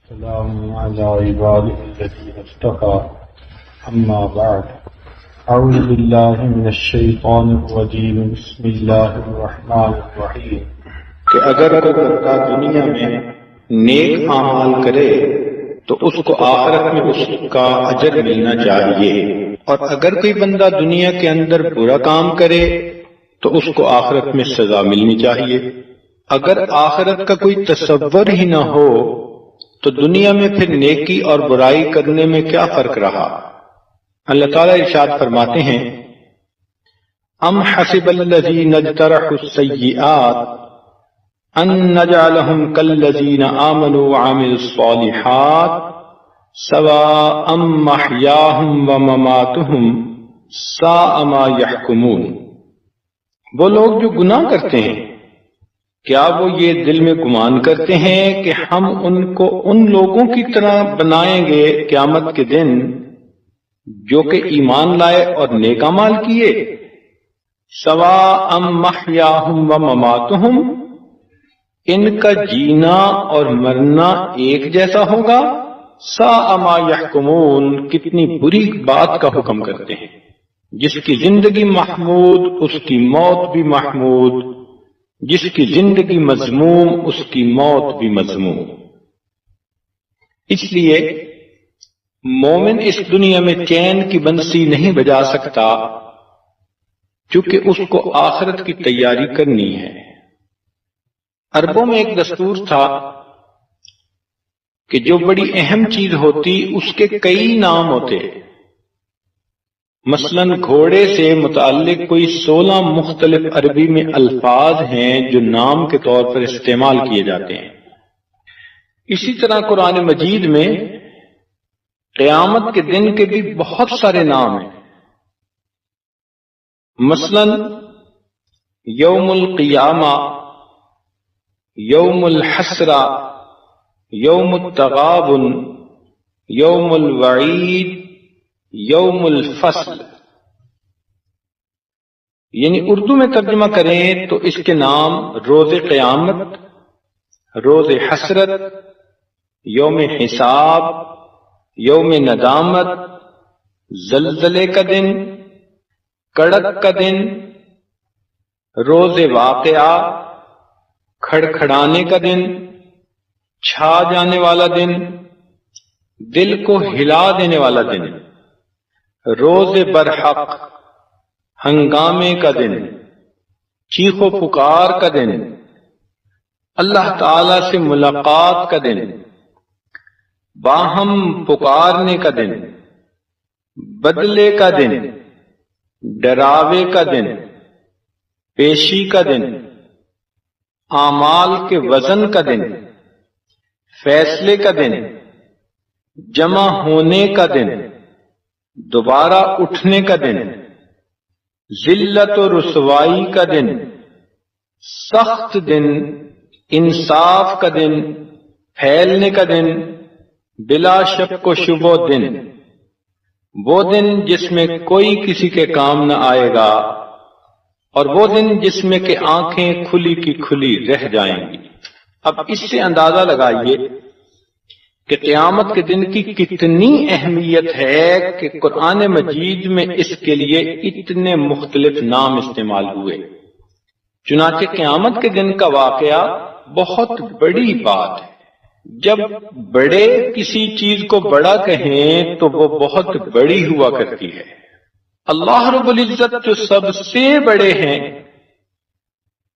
السلام على عباده الذين اصطفى أما بعد أعوذ بالله من الشيطان الرجيم بسم الله الرحمن الرحيم کہ اگر کوئی بندہ دنیا میں نیک اعمال کرے تو اس کو آخرت میں اس کا اجر ملنا چاہیے، اور اگر کوئی بندہ دنیا کے اندر برا کام کرے تو اس کو آخرت میں سزا ملنی چاہیے۔ اگر آخرت کا کوئی تصور ہی نہ ہو تو دنیا میں پھر نیکی اور برائی کرنے میں کیا فرق رہا؟ اللہ تعالیٰ ارشاد فرماتے ہیں، ام حسب الذین اجترحوا السیئات ان نجعلہم کالذین آمنوا وعملوا الصالحات سواء محیاہم ومماتہم ساء ما یحکمون۔ وہ لوگ جو گناہ کرتے ہیں، کیا وہ یہ دل میں گمان کرتے ہیں کہ ہم ان کو ان لوگوں کی طرح بنائیں گے قیامت کے دن جو کہ ایمان لائے اور نیک اعمال کیے؟ سواء محیاہم ومماتہم، ان کا جینا اور مرنا ایک جیسا ہوگا؟ ساء ما یحکمون، کتنی بری بات کا حکم کرتے ہیں۔ جس کی زندگی محمود اس کی موت بھی محمود، جس کی زندگی مذموم اس کی موت بھی مذموم۔ اس لیے مومن اس دنیا میں چین کی بنسی نہیں بجا سکتا، چونکہ اس کو آخرت کی تیاری کرنی ہے۔ عربوں میں ایک دستور تھا کہ جو بڑی اہم چیز ہوتی اس کے کئی نام ہوتے۔ مثلا گھوڑے سے متعلق کوئی 16 مختلف عربی میں الفاظ ہیں جو نام کے طور پر استعمال کیے جاتے ہیں۔ اسی طرح قرآن مجید میں قیامت کے دن کے بھی بہت سارے نام ہیں۔ مثلا یوم القیامہ، یوم الحسرہ، یوم التغابن، یوم الوعید، یوم الفصل۔ یعنی اردو میں ترجمہ کریں تو اس کے نام روز قیامت، روز حسرت، یوم حساب، یوم ندامت، زلزلے کا دن، کڑک کا دن، روز واقعہ، کھڑکھڑانے کا دن، چھا جانے والا دن، دل کو ہلا دینے والا دن، روز برحق، ہنگامے کا دن، چیخ و پکار کا دن، اللہ تعالی سے ملاقات کا دن، باہم پکارنے کا دن، بدلے کا دن، ڈراوے کا دن، پیشی کا دن، اعمال کے وزن کا دن، فیصلے کا دن، جمع ہونے کا دن، دوبارہ اٹھنے کا دن، ذلت و رسوائی کا دن، سخت دن، انصاف کا دن، پھیلنے کا دن، بلا شک و شبہ دن، وہ دن جس میں کوئی کسی کے کام نہ آئے گا، اور وہ دن جس میں کہ آنکھیں کھلی کی کھلی رہ جائیں گی۔ اب اس سے اندازہ لگائیے کہ قیامت کے دن کی کتنی اہمیت ہے کہ قرآن مجید میں اس کے لیے اتنے مختلف نام استعمال ہوئے۔ چنانچہ قیامت کے دن کا واقعہ بہت بڑی بات ہے۔ جب بڑے کسی چیز کو بڑا کہیں تو وہ بہت بڑی ہوا کرتی ہے۔ اللہ رب العزت جو سب سے بڑے ہیں،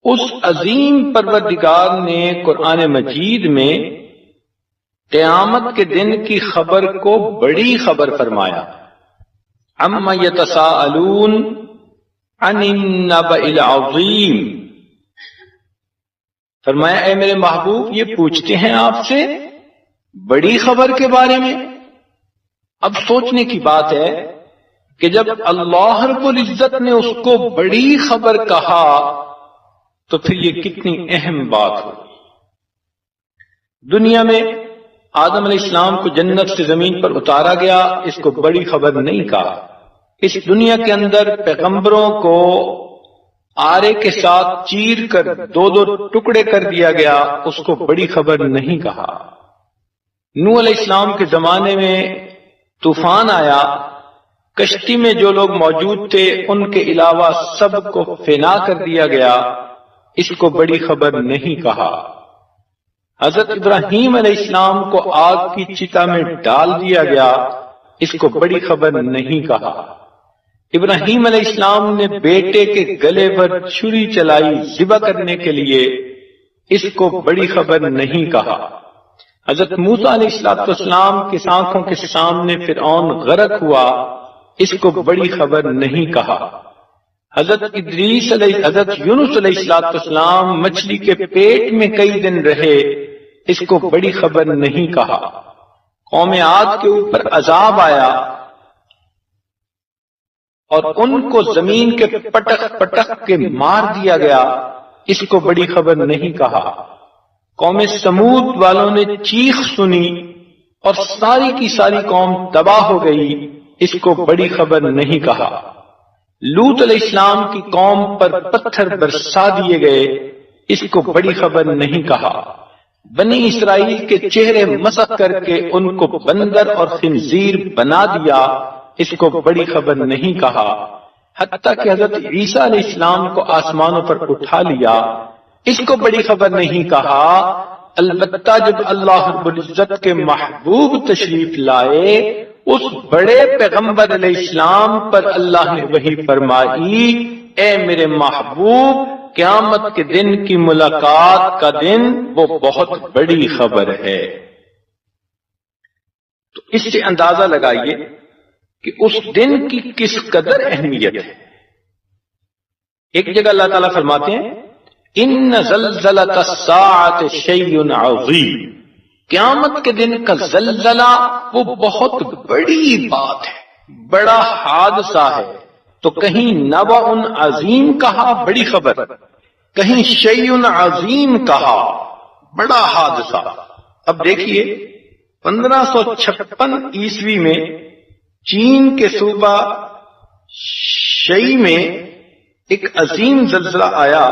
اس عظیم پروردگار نے قرآن مجید میں قیامت کے دن کی خبر کو بڑی خبر فرمایا۔ عما یتساءلون عن النبأ العظیم، فرمایا اے میرے محبوب یہ پوچھتے ہیں آپ سے بڑی خبر کے بارے میں۔ اب سوچنے کی بات ہے کہ جب اللہ رب العزت نے اس کو بڑی خبر کہا تو پھر یہ کتنی اہم بات ہو۔ دنیا میں آدم علیہ السلام کو جنت سے زمین پر اتارا گیا، اس کو بڑی خبر نہیں کہا۔ اس دنیا کے اندر پیغمبروں کو آرے کے ساتھ چیر کر دو ٹکڑے کر دیا گیا، اس کو بڑی خبر نہیں کہا۔ نوح علیہ السلام کے زمانے میں طوفان آیا، کشتی میں جو لوگ موجود تھے ان کے علاوہ سب کو فنا کر دیا گیا، اس کو بڑی خبر نہیں کہا۔ حضرت ابراہیم علیہ السلام کو آگ کی چتا میں ڈال دیا گیا، اس کو بڑی خبر نہیں کہا۔ ابراہیم علیہ السلام نے بیٹے کے گلے پر چھری چلائی ذبح کرنے کے لیے، اس کو بڑی خبر نہیں کہا۔ حضرت موسیٰ علیہ السلام کی آنکھوں کے سامنے فرعون غرق ہوا، اس کو بڑی خبر نہیں کہا۔ حضرت یونس علیہ السلام مچھلی کے پیٹ میں کئی دن رہے، اس کو بڑی خبر نہیں کہا۔ قوم عاد کے اوپر عذاب آیا اور ان کو زمین کے پٹک پٹک کے مار دیا گیا، اس کو بڑی خبر نہیں کہا۔ قوم سمود والوں نے چیخ سنی اور ساری کی ساری قوم تباہ ہو گئی، اس کو بڑی خبر نہیں کہا۔ لوط علیہ السلام کی قوم پر پتھر برسا دیے گئے، اس کو بڑی خبر نہیں کہا۔ بنی اسرائیل کے چہرے مسخ کر کے ان کو بندر اور خنزیر بنا دیا، اس کو بڑی خبر نہیں کہا۔ حتیٰ کہ حضرت عیسیٰ علیہ السلام کو آسمانوں پر اٹھا لیا، اس کو بڑی خبر نہیں کہا۔ البتہ جب اللہ رب العزت کے محبوب تشریف لائے، اس بڑے پیغمبر علیہ السلام پر اللہ نے وحی فرمائی، اے میرے محبوب، قیامت کے دن کی ملاقات کا دن وہ بہت بڑی خبر ہے۔ تو اس سے اندازہ لگائیے کہ اس دن کی کس قدر اہمیت ہے۔ ایک جگہ اللہ تعالیٰ فرماتے ہیں ان زلزلۃ الساعۃ شیء عظیم، قیامت کے دن کا زلزلہ وہ بہت بڑی بات ہے، بڑا حادثہ ہے۔ تو کہیں نبأ عظیم کہا، بڑی خبر، کہیں شیء عظیم کہا، بڑا حادثہ۔ اب دیکھیے 1556 عیسوی میں چین کے صوبہ شئی میں ایک عظیم زلزلہ آیا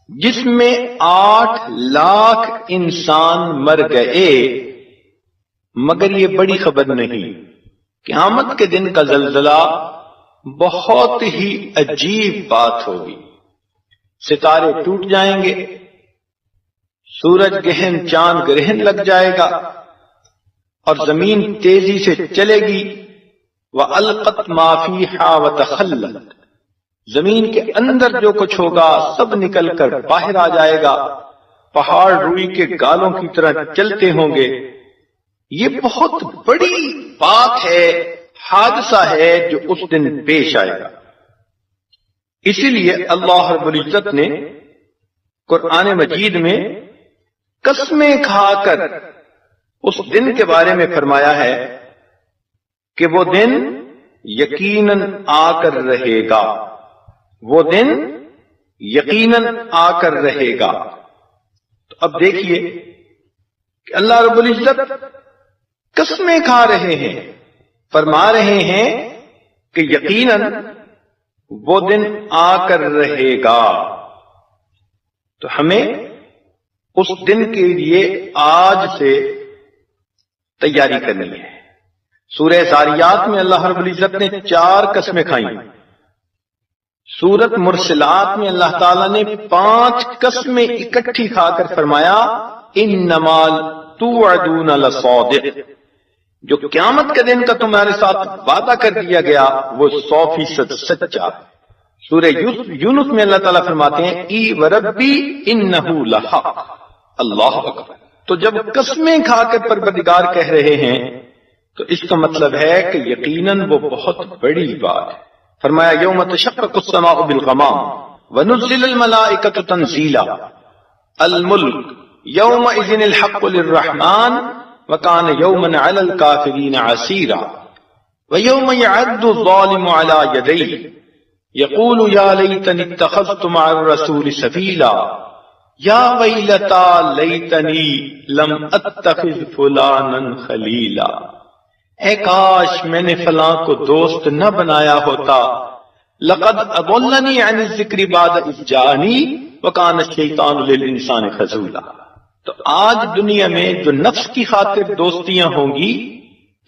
جس میں 8 لاکھ انسان مر گئے، مگر یہ بڑی خبر نہیں۔ قیامت کے دن کا زلزلہ بہت ہی عجیب بات ہوگی، ستارے ٹوٹ جائیں گے، سورج گرہن چاند گرہن لگ جائے گا اور زمین تیزی سے چلے گی، وَأَلْقَتْ مَا فِيهَا وَتَخَلَّتْ، زمین کے اندر جو کچھ ہوگا سب نکل کر باہر آ جائے گا، پہاڑ روئی کے گالوں کی طرح چلتے ہوں گے۔ یہ بہت بڑی بات ہے، حادثہ ہے جو اس دن پیش آئے گا۔ اسی لیے اللہ رب العزت نے قرآن مجید میں قسمیں کھا کر اس دن کے بارے میں فرمایا ہے کہ وہ دن یقیناً آ کر رہے گا، وہ دن یقیناً آ کر رہے گا۔ تو اب دیکھیے کہ اللہ رب العزت قسمیں کھا رہے ہیں، فرما رہے ہیں کہ یقیناً وہ دن آ کر رہے گا۔ تو ہمیں اس دن کے لیے آج سے تیاری کرنی ہے۔ سورہ زاریات میں اللہ رب العزت نے 4 قسمیں کھائیں، سورت مرسلات میں اللہ تعالیٰ نے 5 قسمیں اکٹھی کھا کر فرمایا انما توعدون لصادق، جو قیامت کے دن کا تمہارے ساتھ وعدہ کر دیا گیا وہ 100% سچا ہے۔ سورہ یونس میں اللہ تعالیٰ فرماتے ہیں ای وربی انہ لحق، اللہ اکبر۔ تو جب قسمیں کھا کر پروردگار کہہ رہے ہیں تو اس کا مطلب ہے کہ یقیناً وہ بہت بڑی بات ہے۔ فرمایا یوم تشقق السماء بالغمام ونزل الملائکۃ تنزیلا، الملک یومئذ الحق للرحمن وکان یوما علی الکافرین عسیرا ویوم یعد الظالم علی یدیہ یقول یا لیتنی اتخذت مع الرسول سبیلا یا ویلتا لیتنی لم اتخذ فلانا خلیلا، اے کاش میں نے فلاں کو دوست نہ بنایا ہوتا، لقد اضلنی عن الذکر بعد اذ جاءنی وکان الشیطان للانسان خذولا۔ تو تو آج دنیا میں جو نفس کی خاطر دوستیاں ہوں گی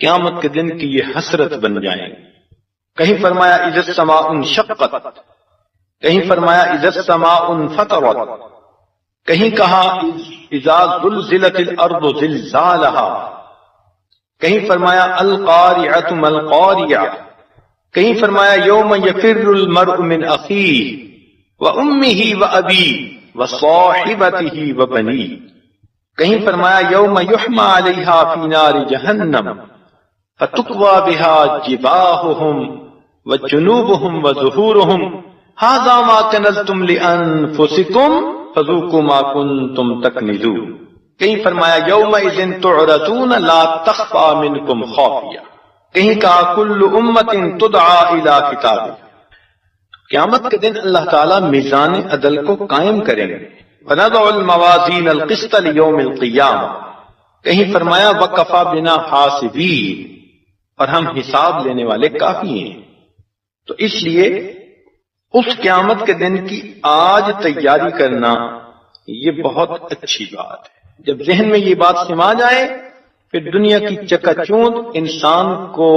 قیامت کے دن کی یہ حسرت بن جائیں گی. کہیں فرمایا اذا السماء انشقت، کہیں فرمایا اذا السماء انفطرت، کہیں کہا اذا زلزلت الارض زلزالها، کہیں فرمایا القارعۃ ما القارعۃ، کہیں فرمایا یوم یفر المرء من اخیہ وامہ وابیہ وصاحبتہ وبنیہ، کہیں فرمایا یوم یحمى علیہا فی نار جہنم فتکوی بہا جباہہم وجنوبہم وظہورہم ھذا ما کنزتم لانفسکم فذوقوا ما کنتم تکنزون، کہیں فرمایا یومئذ تعرضون لا تخفی منکم خافیہ، کہیں کہا کل امت تدعی الی کتابہ. قیامت کے دن اللہ تعالیٰ میزان عدل کو قائم کریں گے. وَنَضَعُ الْمَوَازِينَ الْقِسْطَ لِيَوْمِ الْقِيَامَةِ، کہیں فرمایا وَكَفَى بِنَا حَاسِبِينَ، اور ہم حساب لینے والے کافی ہیں. تو اس لیے اس قیامت کے دن کی آج تیاری کرنا یہ بہت اچھی بات ہے. جب ذہن میں یہ بات سما جائے پھر دنیا کی چکا چوند انسان کو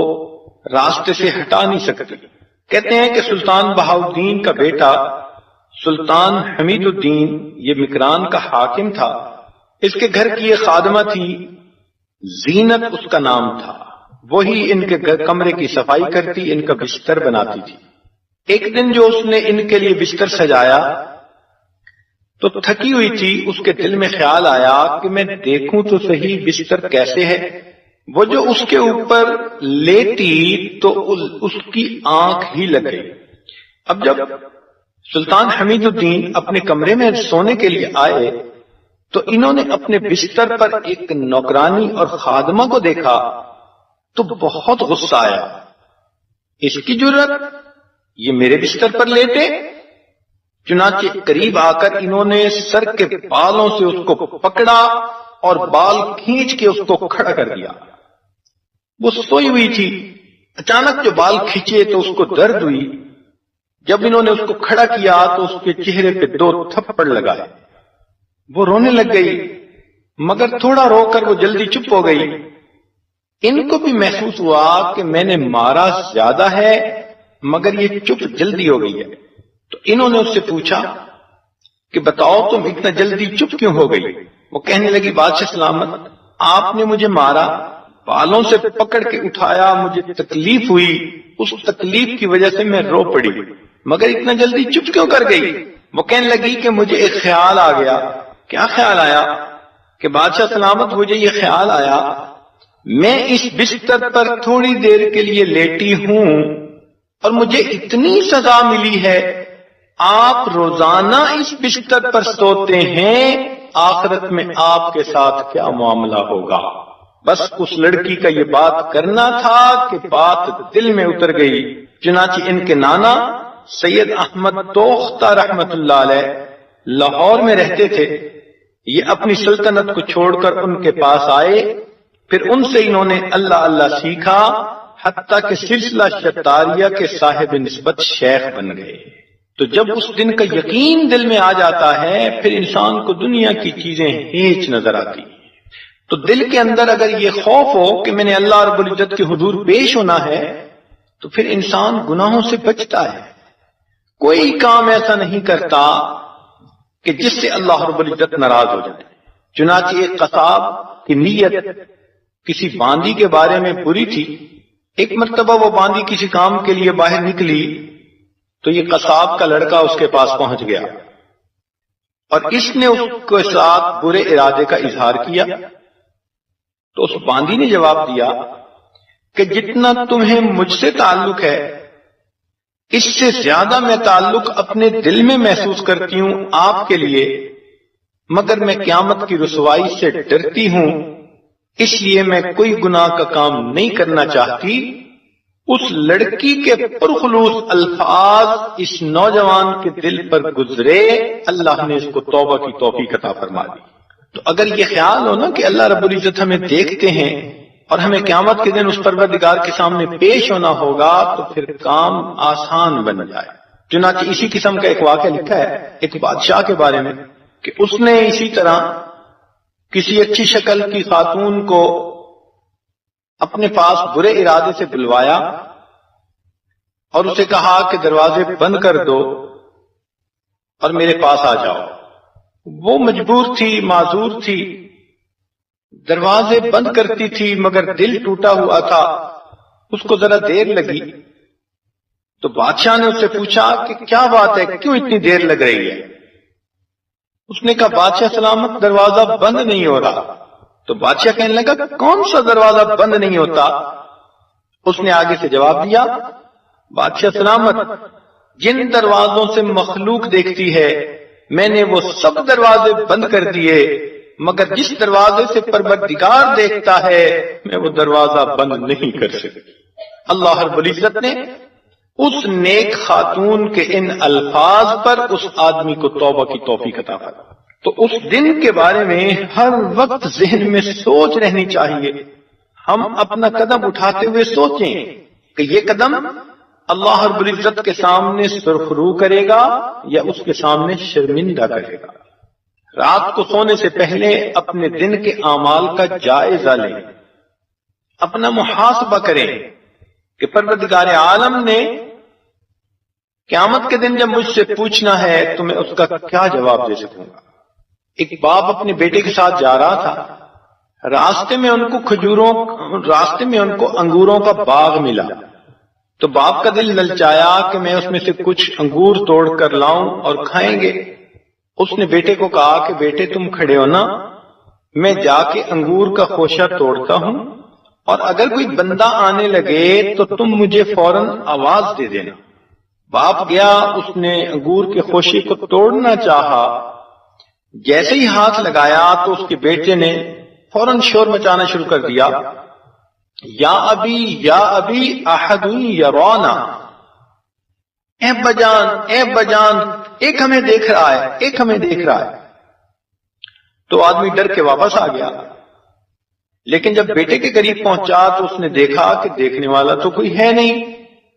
راستے سے ہٹا نہیں سکتی. کہتے ہیں کہ سلطان بہاؤالدین کا بیٹا سلطان حمید الدین یہ مکران کا حاکم تھا. اس کے گھر کی ایک خادمہ تھی زینت اس کا نام تھا، وہی ان کے کمرے کی صفائی کرتی، ان کا بستر بناتی تھی. ایک دن جو اس نے ان کے لیے بستر سجایا تو تھکی ہوئی تھی، اس کے دل میں خیال آیا کہ میں دیکھوں تو صحیح بستر کیسے ہے. وہ جو اس کے اوپر لیٹی تو اس کی آنکھ ہی لگ گئی. اب جب سلطان حمید الدین اپنے کمرے میں سونے کے لیے آئے تو انہوں نے اپنے بستر پر ایک نوکرانی اور خادمہ کو دیکھا تو بہت غصہ آیا. اس کی جرت، یہ میرے بستر پر لیٹے. چنانچہ قریب آ کر انہوں نے سر کے بالوں سے اس کو پکڑا اور بال کھینچ کے اس کو کھڑا کر دیا. وہ سوئی ہوئی تھی، اچانک جو بال کھینچے تو اس کو درد ہوئی. جب انہوں نے اس کو کھڑا کیا تو اس کے چہرے پہ 2 تھپڑ لگائے. وہ رونے لگ گئی، مگر تھوڑا رو کر وہ جلدی چپ ہو گئی. ان کو بھی محسوس ہوا کہ میں نے مارا زیادہ ہے مگر یہ چپ جلدی ہو گئی ہے. تو انہوں نے اس سے پوچھا کہ بتاؤ تم اتنا جلدی چپ کیوں ہو گئی؟ وہ کہنے لگی بادشاہ سلامت، آپ نے مجھے مارا، بالوں سے پکڑ کے اٹھایا، مجھے تکلیف ہوئی، اس تکلیف کی وجہ سے میں رو پڑی، مگر اتنا جلدی چپ کیوں کر گئی؟ وہ کہنے لگی کہ مجھے ایک خیال آ گیا. کیا خیال آیا؟ کہ بادشاہ سلامت مجھے یہ خیال آیا میں اس بستر پر تھوڑی دیر کے لیے لیٹی ہوں اور مجھے اتنی سزا ملی ہے، آپ روزانہ اس بستر پر سوتے ہیں، آخرت میں آپ کے ساتھ کیا معاملہ ہوگا؟ بس اس لڑکی کا یہ بات کرنا تھا کہ بات دل میں اتر گئی. چنانچہ ان کے نانا سید احمد توختہ رحمت اللہ علیہ لاہور میں رہتے تھے. یہ اپنی سلطنت کو چھوڑ کر ان کے پاس آئے، پھر ان سے انہوں نے اللہ اللہ سیکھا، حتیٰ کہ سلسلہ شتاریہ کے صاحب نسبت شیخ بن گئے. تو جب اس دن کا یقین دل میں آ جاتا ہے پھر انسان کو دنیا کی چیزیں ہیچ نظر آتی. تو دل کے اندر اگر یہ خوف ہو کہ میں نے اللہ رب العزت کے حضور پیش ہونا ہے تو پھر انسان گناہوں سے بچتا ہے. کوئی کام ایسا نہیں کرتا کہ جس سے اللہ رب العزت ناراض ہو جائے. چنانچہ ایک قصاب کی نیت کسی باندی کے بارے میں بری تھی. ایک مرتبہ وہ باندی کسی کام کے لیے باہر نکلی تو یہ قصاب کا لڑکا اس کے پاس پہنچ گیا اور اس نے اس کے ساتھ برے ارادے کا اظہار کیا. تو اس باندی نے جواب دیا کہ جتنا تمہیں مجھ سے تعلق ہے اس سے زیادہ میں تعلق اپنے دل میں محسوس کرتی ہوں آپ کے لیے، مگر میں قیامت کی رسوائی سے ڈرتی ہوں، اس لیے میں کوئی گناہ کا کام نہیں کرنا چاہتی. اس لڑکی کے پرخلوص الفاظ اس نوجوان کے دل پر گزرے، اللہ نے اس کو توبہ کی توفیق عطا فرما دی. تو اگر یہ خیال ہو نا کہ اللہ رب العزت ہمیں دیکھتے ہیں اور ہمیں قیامت کے دن اس پروردگار کے سامنے پیش ہونا ہوگا تو پھر کام آسان بن جائے. چنانچہ اسی قسم کا ایک واقعہ لکھا ہے ایک بادشاہ کے بارے میں کہ اس نے اسی طرح کسی اچھی شکل کی خاتون کو اپنے پاس برے ارادے سے بلوایا اور اسے کہا کہ دروازے بند کر دو اور میرے پاس آ جاؤ. وہ مجبور تھی، معذور تھی، دروازے بند کرتی تھی مگر دل ٹوٹا ہوا تھا. اس کو ذرا دیر لگی تو بادشاہ نے اس سے پوچھا کہ کیا بات ہے، کیوں اتنی دیر لگ رہی ہے؟ اس نے کہا بادشاہ سلامت دروازہ بند نہیں ہو رہا. تو بادشاہ کہنے لگا کون سا دروازہ بند نہیں ہوتا؟ اس نے آگے سے جواب دیا بادشاہ سلامت جن دروازوں سے مخلوق دیکھتی ہے میں نے وہ سب دروازے بند کر دیے، مگر جس دروازے سے پروردگار دیکھتا ہے میں وہ دروازہ بند نہیں کر سکتی. اللہ رب العزت نے اس نیک خاتون کے ان الفاظ پر اس آدمی کو توبہ کی توفیق عطا فرمائی. تو اس دن کے بارے میں ہر وقت ذہن میں سوچ رہنی چاہیے. ہم اپنا قدم اٹھاتے ہوئے سوچیں کہ یہ قدم اللہ رب العزت کے سامنے سرخرو کرے گا یا اس کے سامنے شرمندہ کرے گا. رات کو سونے سے پہلے اپنے دن کے اعمال کا جائزہ لیں، اپنا محاسبہ کریں کہ پروردگار عالم نے قیامت کے دن جب مجھ سے پوچھنا ہے تو میں اس کا کیا جواب دے سکوں گا. ایک باپ اپنے بیٹے کے ساتھ جا رہا تھا، راستے میں ان کو انگوروں کا باغ ملا. تو باپ کا دل للچایا کہ میں اس میں سے کچھ انگور توڑ کر لاؤں اور کھائیں گے. اس نے بیٹے کو کہا کہ بیٹے تم کھڑے ہو نا، میں جا کے انگور کا خوشہ توڑتا ہوں اور اگر کوئی بندہ آنے لگے تو تم مجھے فوراً آواز دے دینا. باپ گیا، اس نے انگور کے خوشے کو توڑنا چاہا، جیسے ہی ہاتھ لگایا تو اس کے بیٹے نے فوراً شور مچانا شروع کر دیا یا ابی احد یرانا، اے بجان ایک ہمیں دیکھ رہا ہے. تو آدمی ڈر کے واپس آ گیا، لیکن جب بیٹے کے قریب پہنچا تو اس نے دیکھا کہ دیکھنے والا تو کوئی ہے نہیں.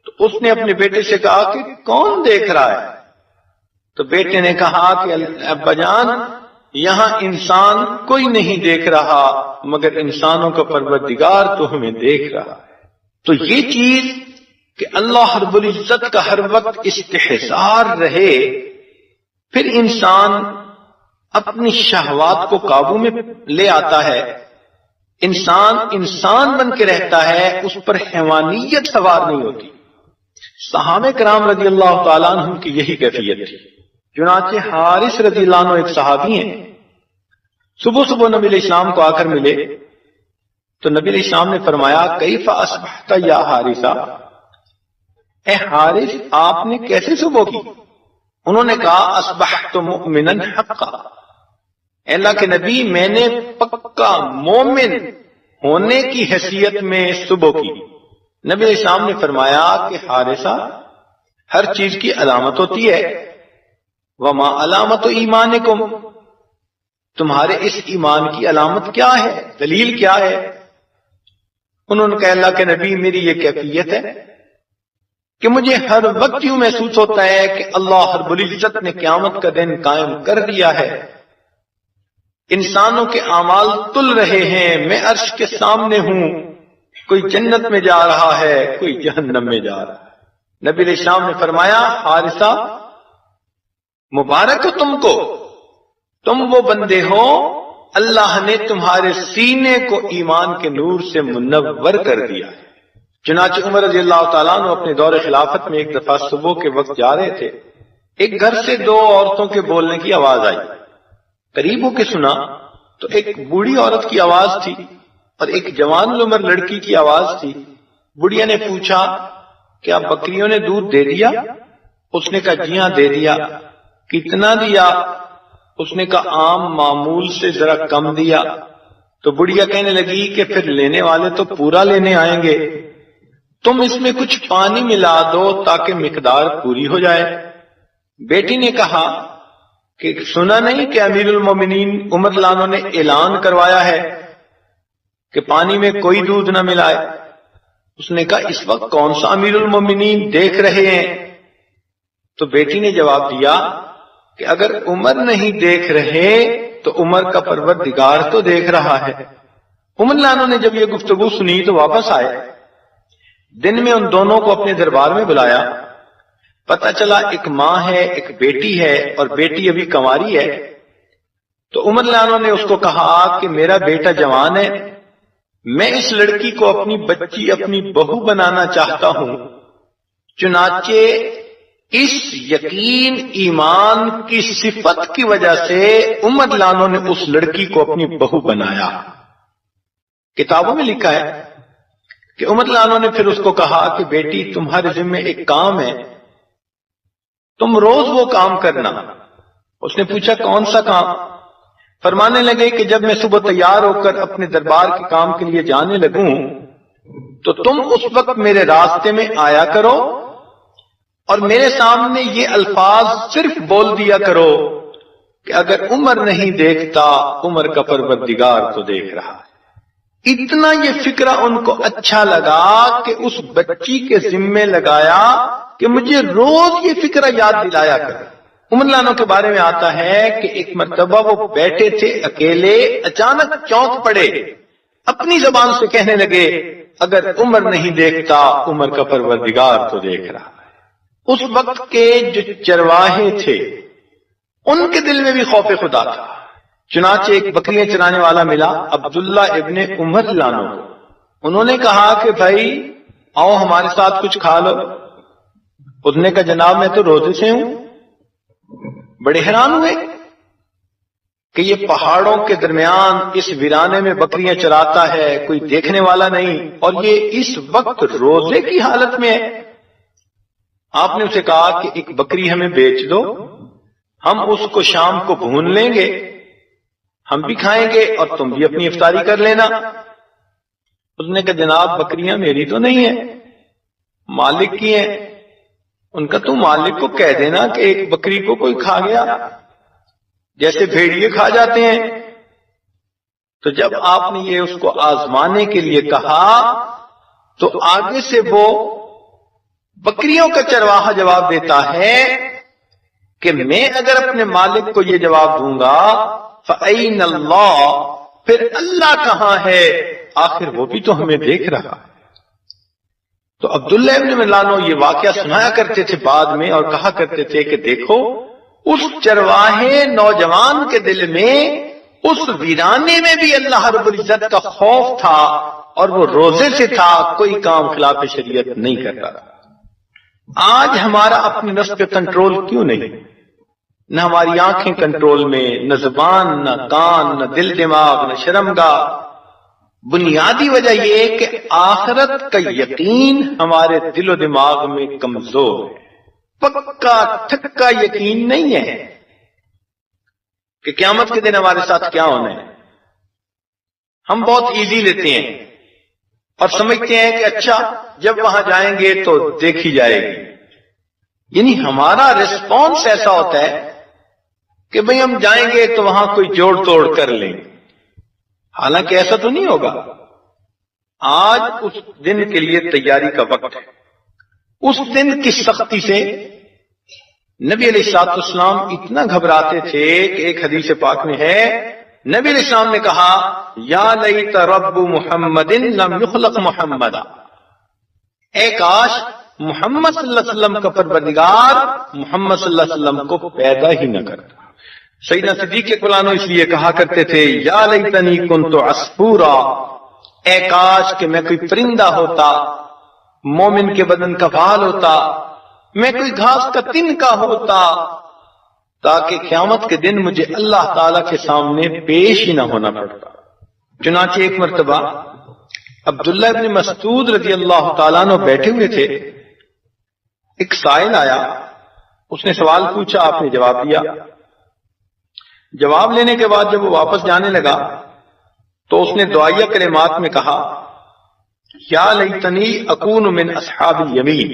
تو اس نے اپنے بیٹے سے کہا کہ کون دیکھ رہا ہے؟ تو بیٹے نے کہا کہ ابا جان یہاں انسان کوئی نہیں دیکھ رہا مگر انسانوں کا پروردگار تو ہمیں دیکھ رہا ہے. تو یہ چیز کہ اللہ رب العزت کا ہر وقت استحضار رہے، پھر انسان اپنی شہوات کو قابو میں لے آتا ہے، انسان بن کے رہتا ہے، اس پر حیوانیت سوار نہیں ہوتی. صحابہ کرام رضی اللہ تعالیٰ عنہ کی یہی کیفیت تھی. چنانچہ حارث رضی اللہ عنہ ایک صحابی ہیں، صبح نبی علیہ السلام کو آ کر ملے تو نبی علیہ السلام نے فرمایا کیف اصبحت یا حارثہ، اے حارث آپ نے کیسے صبح کی؟ انہوں نے کہا اصبحت مؤمنا حقا، اے اللہ کے نبی میں نے پکا مومن ہونے کی حیثیت میں صبح کی. نبی علیہ السلام نے فرمایا کہ حارثہ ہر چیز کی علامت ہوتی ہے، وما علامت ایمانکم، تمہارے اس ایمان کی علامت کیا ہے، دلیل کیا ہے؟ انہوں نے کہا اللہ کے نبی میری یہ کیفیت ہے کہ مجھے ہر وقت یوں محسوس ہوتا ہے کہ اللہ رب العزت نے قیامت کا دن قائم کر دیا ہے، انسانوں کے اعمال تل رہے ہیں، میں عرش کے سامنے ہوں، کوئی جنت میں جا رہا ہے کوئی جہنم میں جا رہا ہے. نبی علیہ السلام نے فرمایا حارثہ مبارک ہو تم کو، تم وہ بندے ہو اللہ نے تمہارے سینے کو ایمان کے نور سے منور کر دیا ہے. چنانچہ عمر رضی اللہ تعالیٰ عنہ اپنے دور خلافت میں ایک دفعہ صبح کے وقت جا رہے تھے، ایک گھر سے دو عورتوں کے بولنے کی آواز آئی. قریب ہو کے سنا تو ایک بوڑھی عورت کی آواز تھی اور ایک جوان العمر لڑکی کی آواز تھی. بڑھیا نے پوچھا کیا بکریوں نے دودھ دے دیا؟ اس نے کہا جی ہاں دے دیا. کتنا دیا؟ اس نے کہا عام معمول سے ذرا کم دیا. تو بڑھیا کہنے لگی کہ پھر لینے والے تو پورا لینے آئیں گے، تم اس میں کچھ پانی ملا دو تاکہ مقدار پوری ہو جائے. بیٹی نے کہا کہ سنا نہیں کہ امیر المومنین عمر رضی اللہ عنہ نے اعلان کروایا ہے کہ پانی میں کوئی دودھ نہ ملائے. اس نے کہا اس وقت کون سا امیر المومنین دیکھ رہے ہیں؟ تو بیٹی نے جواب دیا کہ اگر عمر نہیں دیکھ رہے تو تو عمر کا پروردگار تو دیکھ رہا ہے۔ عمر لانو نے جب یہ گفتگو سنی تو واپس آئے، دن میں ان دونوں کو اپنے دربار میں بلایا، پتہ چلا ایک ماں ہے، ایک بیٹی ہے، اور بیٹی ابھی کنواری ہے۔ تو عمر لانو نے اس کو کہا کہ میرا بیٹا جوان ہے، میں اس لڑکی کو اپنی بچی، اپنی بہو بنانا چاہتا ہوں۔ چنانچہ اس یقین ایمان کی صفت کی وجہ سے عمر لانو نے اس لڑکی کو اپنی بہو بنایا۔ کتابوں میں لکھا ہے کہ عمر لانو نے پھر اس کو کہا کہ بیٹی تمہارے ذمہ ایک کام ہے، تم روز وہ کام کرنا۔ اس نے پوچھا کون سا کام؟ فرمانے لگے کہ جب میں صبح تیار ہو کر اپنے دربار کے کام کے لیے جانے لگوں تو تم اس وقت میرے راستے میں آیا کرو اور میرے سامنے یہ الفاظ صرف بول دیا کرو کہ اگر عمر نہیں دیکھتا عمر کا پروردگار تو دیکھ رہا ہے۔ اتنا یہ فکرہ ان کو اچھا لگا کہ اس بچی کے ذمے لگایا کہ مجھے روز یہ فکرہ یاد دلایا کر۔ عمر لانو کے بارے میں آتا ہے کہ ایک مرتبہ وہ بیٹھے تھے اکیلے، اچانک چونک پڑے، اپنی زبان سے کہنے لگے اگر عمر نہیں دیکھتا عمر کا پروردگار تو دیکھ رہا ہے۔ اس وقت کے جو چرواہے تھے ان کے دل میں بھی خوف خدا تھا۔ چنانچہ ایک بکریاں چرانے والا ملا عبداللہ ابن عمر لانو، انہوں نے کہا کہ بھائی آؤ ہمارے ساتھ کچھ کھا لو۔ اس نے کہا جناب میں تو روزے سے ہوں۔ بڑے حیران ہوئے کہ یہ پہاڑوں کے درمیان اس ویرانے میں بکریاں چراتا ہے، کوئی دیکھنے والا نہیں، اور یہ اس وقت روزے کی حالت میں ہے۔ آپ نے اسے کہا کہ ایک بکری ہمیں بیچ دو، ہم اس کو شام کو بھون لیں گے، ہم بھی کھائیں گے اور تم بھی اپنی افطاری کر لینا۔ اس نے کہا جناب بکریاں میری تو نہیں ہیں، مالک کی ہیں۔ ان کا تو مالک کو کہہ دینا کہ ایک بکری کو کوئی کھا گیا، جیسے بھیڑیے کھا جاتے ہیں۔ تو جب آپ نے یہ اس کو آزمانے کے لیے کہا تو آگے سے وہ بکریوں کا چرواہا جواب دیتا ہے کہ میں اگر اپنے مالک کو یہ جواب دوں گا فَأَيْنَ اللَّهُ، پھر اللہ کہاں ہے، آخر وہ بھی تو ہمیں دیکھ رہا ہے۔ تو عبداللہ ابن ملانو یہ واقعہ سنایا کرتے تھے بعد میں اور کہا کرتے تھے کہ دیکھو اس چرواہے نوجوان کے دل میں اس ویرانے میں بھی اللہ رب العزت کا خوف تھا اور وہ روزے سے تھا، کوئی کام خلاف شریعت نہیں کرتا۔ آج ہمارا اپنی نفس پہ کنٹرول کیوں نہیں؟ نہ ہماری آنکھیں کنٹرول میں، نہ زبان، نہ کان، نہ دل دماغ، نہ شرمگاہ۔ بنیادی وجہ یہ کہ آخرت کا یقین ہمارے دل و دماغ میں کمزور ہے، پکا ٹھکا یقین نہیں ہے کہ قیامت کے دن ہمارے ساتھ کیا ہونا ہے۔ ہم بہت ایزی لیتے ہیں اور سمجھتے ہیں کہ اچھا جب وہاں جائیں گے تو دیکھی جائے گی، یعنی ہمارا ریسپانس ایسا ہوتا ہے کہ بھئی ہم جائیں گے تو وہاں کوئی جوڑ توڑ کر لیں گے، حالانکہ ایسا تو نہیں ہوگا۔ آج اس دن کے لیے تیاری کا وقت ہے۔ اس دن کی سختی سے نبی علیہ الصلوۃ والسلام اتنا گھبراتے تھے کہ ایک حدیث پاک میں ہے نبی علیہ السلام نے کہا یا لیت رب محمد لم یخلق محمدا، اے کاش محمد صلی اللہ علیہ وسلم کا پروردگار محمد صلی اللہ علیہ وسلم کو پیدا ہی نہ کرتا۔ سیدنا صدیق اکبر اس لیے کہا کرتے تھے یا لیتنی کنت عصفورا، اے کاش کہ میں کوئی پرندہ ہوتا، مومن کے بدن کا بال ہوتا، میں کوئی گھاس کا تنکا ہوتا، تاکہ قیامت کے دن مجھے اللہ تعالی کے سامنے پیش ہی نہ ہونا پڑتا۔ چنانچہ ایک مرتبہ عبداللہ ابن مسعود رضی اللہ تعالیٰ عنہ بیٹھے ہوئے تھے، ایک سائل آیا، اس نے سوال پوچھا، آپ نے جواب دیا۔ جواب لینے کے بعد جب وہ واپس جانے لگا تو اس نے دعائیہ کلمات میں کہا یا لیتنی اکون من اصحاب الیمین،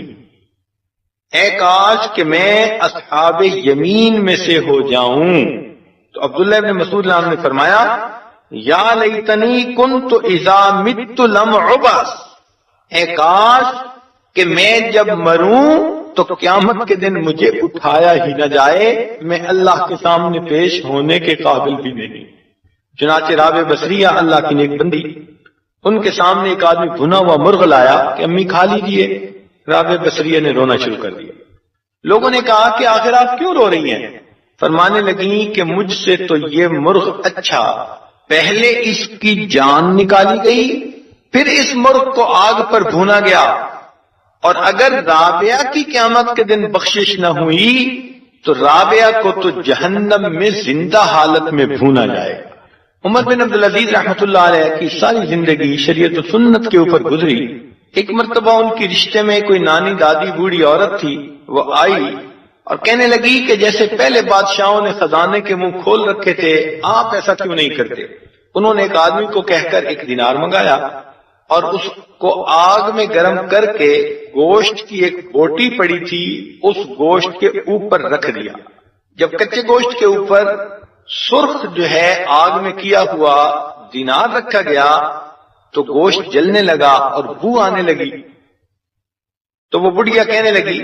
اے کاش کہ میں اصحاب یمین میں سے ہو جاؤں۔ تو عبداللہ ابن مسعود نے فرمایا یا لیتنی کنت اذا مت لم عبس، اے کاش کہ میں جب مروں تو قیامت کے دن مجھے اٹھایا ہی نہ جائے، میں اللہ کے سامنے پیش ہونے کے قابل بھی نہیں۔ چنانچہ رابعہ بصریہ اللہ کی نیک بندی، ان کے سامنے ایک آدمی بھنا ہوا مرغ لایا کہ امی کھا لیجیے۔ رابعہ بصریہ نے رونا شروع کر دیا۔ لوگوں نے کہا کہ آخر آپ کیوں رو رہی ہیں؟ فرمانے لگیں کہ مجھ سے تو یہ مرغ اچھا، پہلے اس کی جان نکالی گئی، پھر اس مرغ کو آگ پر بھونا گیا، اور اگر رابعہ کی قیامت کے دن بخشش نہ ہوئی تو رابعہ کو تو جہنم میں زندہ حالت میں بھونا جائے گا۔ عمر بن عبدالعزیز رحمۃ اللہ علیہ کی ساری زندگی شریعت و سنت کے اوپر گزری۔ ایک مرتبہ ان کی رشتے میں کوئی نانی دادی بوڑھی عورت تھی، وہ آئی اور کہنے لگی کہ جیسے پہلے بادشاہوں نے خزانے کے منہ کھول رکھے تھے، آپ ایسا کیوں نہیں کرتے؟ انہوں نے ایک آدمی کو کہہ کر 1 دینار منگایا اور اس کو آگ میں گرم کر کے گوشت کی ایک بوٹی پڑی تھی اس گوشت کے اوپر رکھ دیا۔ جب کچے گوشت کے اوپر سرخ جو ہے آگ میں کیا ہوا دینار رکھا گیا تو گوشت جلنے لگا اور بو آنے لگی۔ تو وہ بڑھیا کہنے لگی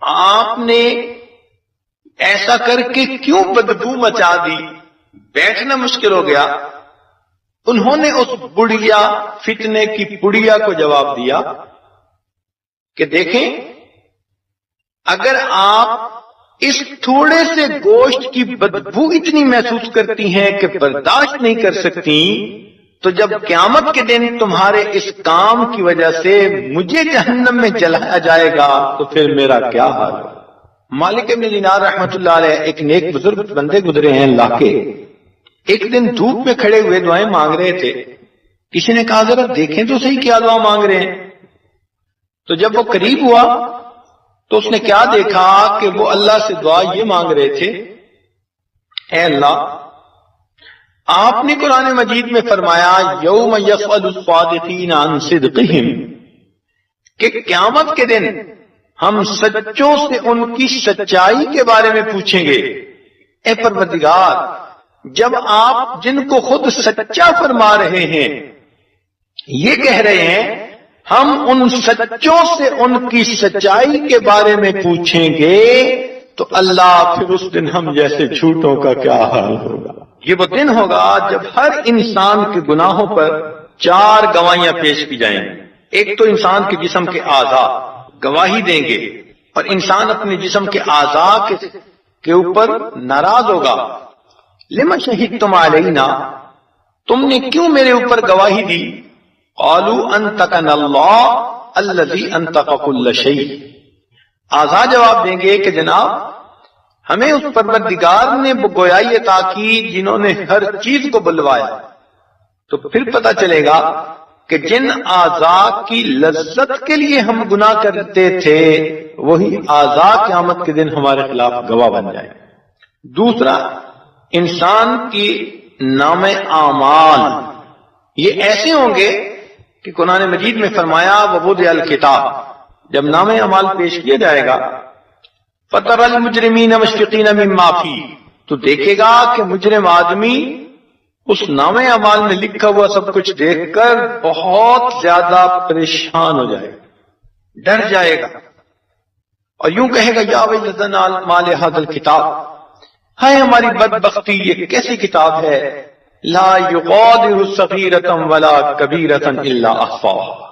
آپ نے ایسا کر کے کیوں بدبو مچا دی؟ بیٹھنا مشکل ہو گیا۔ انہوں نے اس بڑھیا فتنے کی بڑھیا کو جواب دیا کہ دیکھیں، اگر آپ اس تھوڑے سے گوشت کی بدبو اتنی محسوس کرتی ہیں کہ برداشت نہیں کر سکتی، تو جب قیامت کے دن تمہارے اس کام کی وجہ سے مجھے جہنم میں جلایا جائے گا تو پھر میرا کیا حال ہوگا؟ مالک ابن دینار رحمت اللہ علیہ ایک نیک بزرگ بندے گزرے ہیں اللہ کے، ایک دن دھوپ میں کھڑے ہوئے دعائیں مانگ رہے تھے۔ کسی نے کہا ذرا دیکھیں تو صحیح کیا دعا مانگ رہے ہیں۔ تو جب وہ قریب ہوا تو اس نے کیا دیکھا کہ وہ اللہ سے دعا یہ مانگ رہے تھے، اے اللہ، آپ نے قرآن مجید میں فرمایا یوم یسأل الصادقین عن صدقہم، کہ قیامت کے دن ہم سچوں سے ان کی سچائی کے بارے میں پوچھیں گے۔ اے پروردگار، جب آپ جن کو خود سچا فرما رہے ہیں یہ کہہ رہے ہیں ہم ان سچوں سے ان کی سچائی کے بارے میں پوچھیں گے، تو اللہ پھر اس دن ہم جیسے جھوٹوں کا کیا حال ہوگا؟ یہ وہ دن ہوگا جب ہر انسان کے گناہوں پر 4 گواہیاں پیش کی جائیں گی۔ ایک تو انسان کے جسم کے اعضاء گواہی دیں گے، اور انسان اپنے جسم کے اعضاء کے اوپر ناراض ہوگا۔ لما شہدتم علینا، تم نے کیوں میرے اوپر گواہی دی؟ قالوا انطقنا اللہ الذی انطق کل شیء، اعضاء جواب دیں گے کہ جناب ہمیں اس پروردگار نے گویائی عطا کی جنہوں نے ہر چیز کو بلوایا۔ تو پھر پتہ چلے گا کہ جن اعضاء کی لذت کے لیے ہم گناہ کرتے تھے وہی اعضاء قیامت کے دن ہمارے خلاف گواہ بن جائے۔ دوسرا، انسان کی نام اعمال یہ ایسے ہوں گے کہ قرآن مجید میں فرمایا ووضع الکتاب، جب نام اعمال پیش کیا جائے گا فَتَرَى الْمُجْرِمِينَ مُشْفِقِينَ مِمَّا فِيهِ، تو دیکھے گا کہ مجرم آدمی اس نام اعمال میں لکھا ہوا سب کچھ دیکھ کر بہت زیادہ پریشان ہو جائے گا، ڈر جائے گا، اور یوں کہے گا یا ویلتنا ما لہذا الکتاب، ہائے ہماری بدبختی، یہ کیسی کتاب ہے، لا یغادر صغیرۃ ولا کبیرۃ الا احصاها،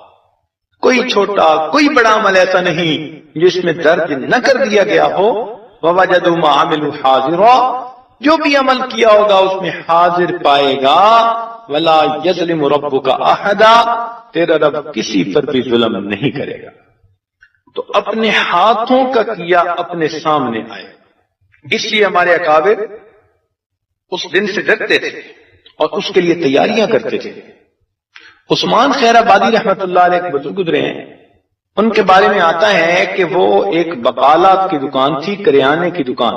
کوئی چھوٹا کوئی بڑا عمل ایسا نہیں جس میں درج نہ کر دیا گیا ہو، ووجدوا ما عملوا حاضرا، جو بھی عمل کیا ہوگا اس میں حاضر پائے گا، ولا یظلم ربک احدا، تیرا رب کسی پر بھی ظلم نہیں کرے گا۔ تو اپنے ہاتھوں کا کیا اپنے سامنے آئے، اس لیے ہمارے اکابر اس دن سے ڈرتے تھے اور اس کے لیے تیاریاں کرتے تھے۔ عثمان خیر آبادی رحمت اللہ علیہ ایک بزرگ گزرے ہیں، ان کے بارے میں آتا ہے کہ وہ ایک بقالات کی دکان تھی، کریانے کی دکان۔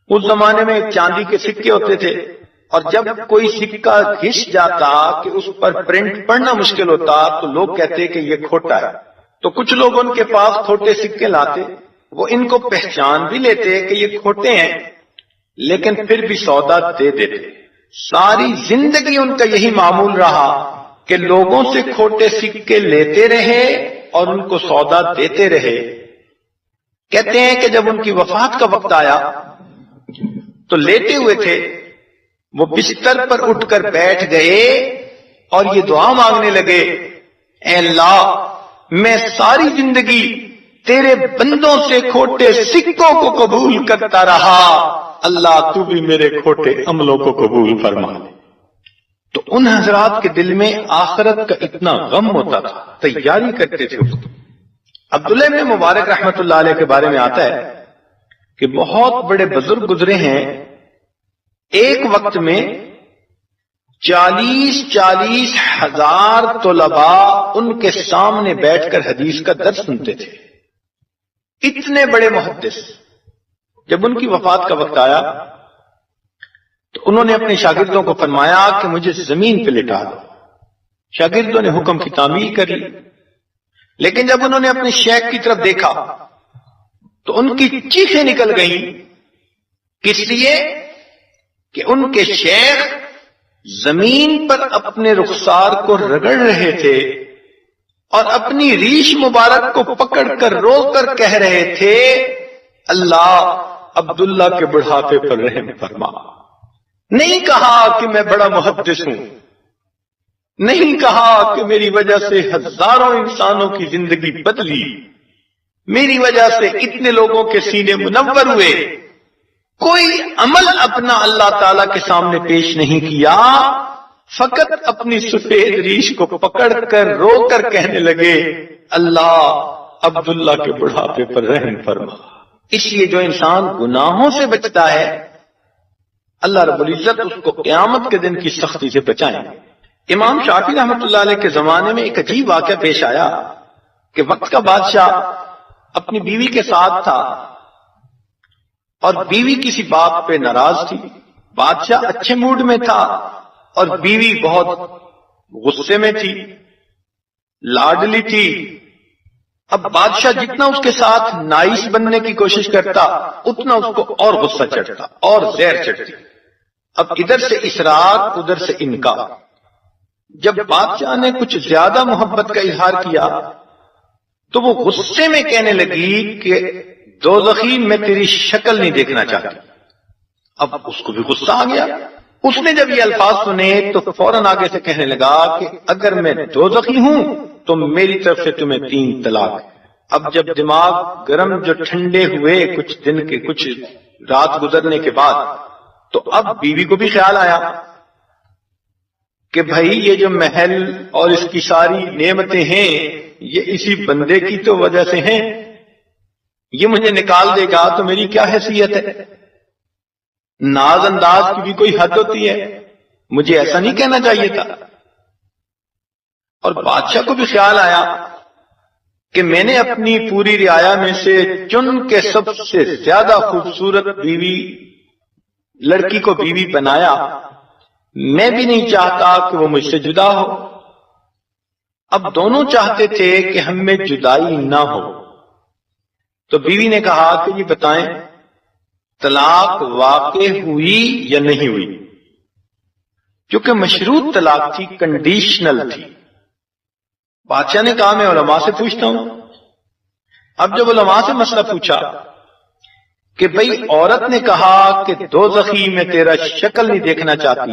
اس زمانے میں چاندی کے سکے ہوتے تھے، اور جب کوئی سکہ گھس جاتا کہ اس پر پرنٹ پڑھنا مشکل ہوتا تو لوگ کہتے کہ یہ کھوٹا ہے، تو کچھ لوگ ان کے پاس کھوٹے سکے لاتے، وہ ان کو پہچان بھی لیتے کہ یہ کھوٹے ہیں، لیکن پھر بھی سودا دے دیتے۔ ساری زندگی ان کا یہی معمول رہا کہ لوگوں سے کھوٹے سکے لیتے رہے اور ان کو سودا دیتے رہے۔ کہتے ہیں کہ جب ان کی وفات کا وقت آیا تو لیٹے ہوئے تھے، وہ بستر پر اٹھ کر بیٹھ گئے اور یہ دعا مانگنے لگے، اے اللہ میں ساری زندگی تیرے بندوں سے کھوٹے سکوں کو قبول کرتا رہا، اللہ تو بھی میرے کھوٹے عملوں کو قبول فرما لے۔ تو ان حضرات کے دل میں آخرت کا اتنا غم ہوتا تھا، تیاری کرتے تھے اس کو۔ عبداللہ ابن مبارک رحمت اللہ علیہ کے بارے میں آتا ہے کہ بہت بڑے بزرگ گزرے ہیں، ایک وقت میں 40 ہزار طلباء ان کے سامنے بیٹھ کر حدیث کا درس سنتے تھے، اتنے بڑے محدث۔ جب ان کی وفات کا وقت آیا تو انہوں نے اپنے شاگردوں کو فرمایا کہ مجھے زمین پہ لٹا دو۔ شاگردوں نے حکم کی تعمیل کر لی، لیکن جب انہوں نے اپنے شیخ کی طرف دیکھا تو ان کی چیخیں نکل گئیں، کس لیے کہ ان کے شیخ زمین پر اپنے رخسار کو رگڑ رہے تھے اور اپنی ریش مبارک کو پکڑ کر رو کر کہہ رہے تھے، اللہ عبداللہ کے بڑھاپے پر رحم فرما۔ نہیں کہا کہ میں بڑا محدث ہوں، نہیں کہا کہ میری وجہ سے ہزاروں انسانوں کی زندگی بدلی، میری وجہ سے اتنے لوگوں کے سینے منور ہوئے، کوئی عمل اپنا اللہ تعالی کے سامنے پیش نہیں کیا، فقط اپنی سفید ریش کو پکڑ کر رو کر کہنے لگے، اللہ عبداللہ کے بڑھاپے پر رحم فرما۔ اس لیے جو انسان گناہوں سے بچتا ہے اللہ رب العزت اس کو قیامت کے دن کی سختی سے بچائیں۔ امام شافعی رحمۃ اللہ علیہ کے زمانے میں ایک عجیب واقعہ پیش آیا کہ وقت کا بادشاہ اپنی بیوی کے ساتھ تھا اور بیوی کسی بات پہ ناراض تھی۔ بادشاہ اچھے موڈ میں تھا اور بیوی بہت غصے میں تھی، لاڈلی تھی۔ اب بادشاہ جتنا اس کے ساتھ نائس بننے کی کوشش کرتا اتنا اس کو اور غصہ چڑھتا اور زہر چڑھتی۔ اب ادھر سے اصرار ادھر سے انکار۔ جب بادشاہ نے کچھ زیادہ محبت کا اظہار کیا تو وہ غصے میں کہنے لگی کہ دوزخی میں تیری شکل نہیں دیکھنا چاہتی۔ اب اس کو بھی غصہ آ گیا۔ اس نے جب یہ الفاظ سنے تو فوراً آگے سے کہنے لگا کہ اگر میں دوزخی ہوں تو میری طرف سے تمہیں 3 طلاق۔ اب جب دماغ گرم جو ٹھنڈے ہوئے کچھ دن کے کچھ رات گزرنے کے بعد تو اب بیوی کو بھی خیال آیا کہ بھائی یہ جو محل اور اس کی ساری نعمتیں ہیں یہ اسی بندے کی تو وجہ سے ہیں، یہ مجھے نکال دے گا تو میری کیا حیثیت ہے؟ ناز انداز کی بھی کوئی حد ہوتی ہے، مجھے ایسا نہیں کہنا چاہیے تھا۔ اور بادشاہ کو بھی خیال آیا کہ میں نے اپنی پوری رعایا میں سے چن کے سب سے زیادہ خوبصورت بیوی لڑکی کو بیوی بنایا، میں بھی نہیں چاہتا کہ وہ مجھ سے جدا ہو۔ اب دونوں چاہتے تھے کہ ہم میں جدائی نہ ہو۔ تو بیوی نے کہا کہ یہ بتائیں طلاق واقع ہوئی یا نہیں ہوئی؟ کیونکہ مشروط طلاق تھی، کنڈیشنل تھی۔ بادشاہ نے کہا میں علماء سے پوچھتا ہوں۔ اب جب علماء سے مسئلہ پوچھا کہ بھئی عورت نے کہا کہ دوزخی میں تیرا شکل نہیں دیکھنا چاہتی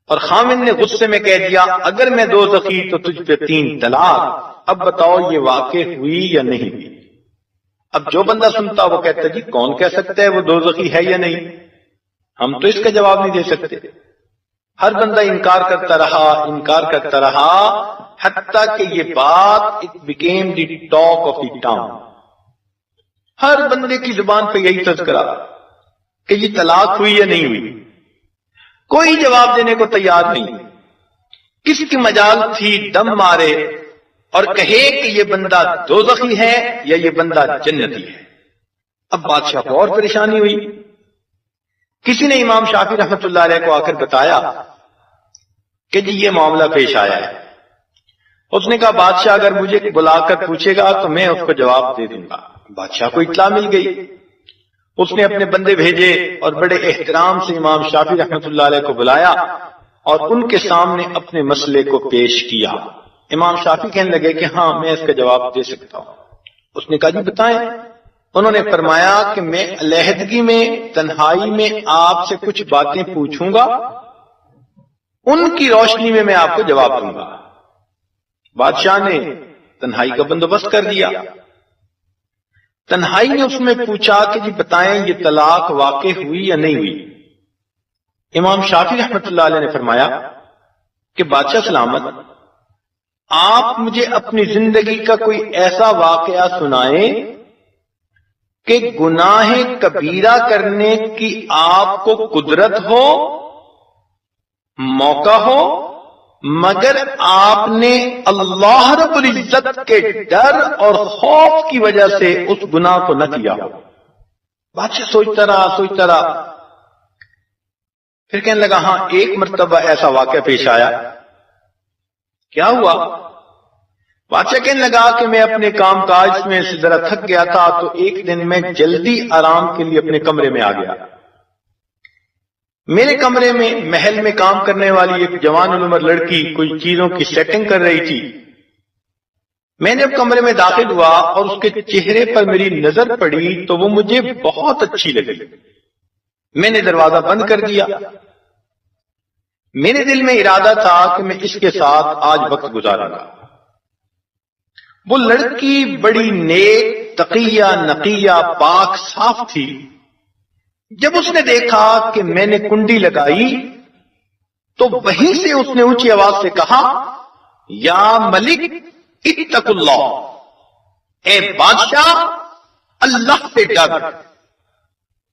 اور خامن نے غصے میں کہہ دیا اگر میں دوزخی تو تجھ پہ 3 طلاق، اب بتاؤ یہ واقع ہوئی یا نہیں ہوئی؟ اب جو بندہ سنتا وہ کہتا جی کون کہہ سکتا ہے وہ دوزخی ہے یا نہیں، ہم تو اس کا جواب نہیں دے سکتے۔ ہر بندہ انکار کرتا رہا حتیٰ کہ یہ بات it became the talk of the town. ہر بندے کی زبان پہ یہی تذکرہ کہ یہ طلاق ہوئی یا نہیں ہوئی، کوئی جواب دینے کو تیار نہیں۔ کس کی مجال تھی دم مارے اور کہے کہ یہ بندہ دوزخی ہے یا یہ بندہ جنتی ہے۔ اب بادشاہ کو اور پریشانی ہوئی۔ کسی نے امام شافعی رحمت اللہ علیہ کو آ کر بتایا کہ جی یہ معاملہ پیش آیا ہے۔ اس نے کہا بادشاہ اگر مجھے بلا کر پوچھے گا تو میں اس کو جواب دے دوں گا۔ بادشاہ کو اطلاع مل گئی، اس نے اپنے بندے بھیجے اور بڑے احترام سے امام شافعی رحمت اللہ علیہ کو بلایا اور ان کے سامنے اپنے مسئلے کو پیش کیا۔ امام شافعی کہنے لگے کہ ہاں میں اس کا جواب دے سکتا ہوں۔ اس نے کہا جی بتائیں۔ انہوں نے فرمایا کہ میں علیحدگی میں تنہائی میں آپ سے کچھ باتیں پوچھوں گا، ان کی روشنی میں آپ کو جواب دوں گا۔ بادشاہ نے تنہائی کا بندوبست کر دیا۔ تنہائی نے اس میں پوچھا کہ جی بتائیں یہ طلاق واقع ہوئی یا نہیں ہوئی؟ امام شافعی رحمۃ اللہ علیہ نے فرمایا کہ بادشاہ سلامت، آپ مجھے اپنی زندگی کا کوئی ایسا واقعہ سنائیں کہ گناہ کبیرہ کرنے کی آپ کو قدرت ہو، موقع ہو، مگر آپ نے اللہ رب العزت کے ڈر اور خوف کی وجہ سے اس گناہ کو نہ کیا ہو۔ بادشاہ سوچتا رہا، پھر کہنے لگا ہاں ایک مرتبہ ایسا واقعہ پیش آیا۔ کیا ہوا؟ بادشاہ کہنے لگا کہ میں اپنے کام کاج میں سے ذرا تھک گیا تھا، تو ایک دن میں جلدی آرام کے لیے اپنے کمرے میں آ گیا۔ میرے کمرے میں محل میں کام کرنے والی ایک جوان العمر لڑکی کوئی چیزوں کی سیٹنگ کر رہی تھی۔ میں نے اب کمرے میں داخل ہوا اور اس کے چہرے پر میری نظر پڑی تو وہ مجھے بہت اچھی لگی۔ میں نے دروازہ بند کر دیا۔ میرے دل میں ارادہ تھا کہ میں اس کے ساتھ آج وقت گزاروں گا۔ وہ لڑکی بڑی نیک، تقیہ، نقیہ، پاک، صاف تھی۔ جب اس نے دیکھا کہ میں نے کنڈی لگائی تو وہیں سے اس نے اونچی آواز سے کہا، یا ملک اتق اللہ، اے بادشاہ اللہ سے ڈر۔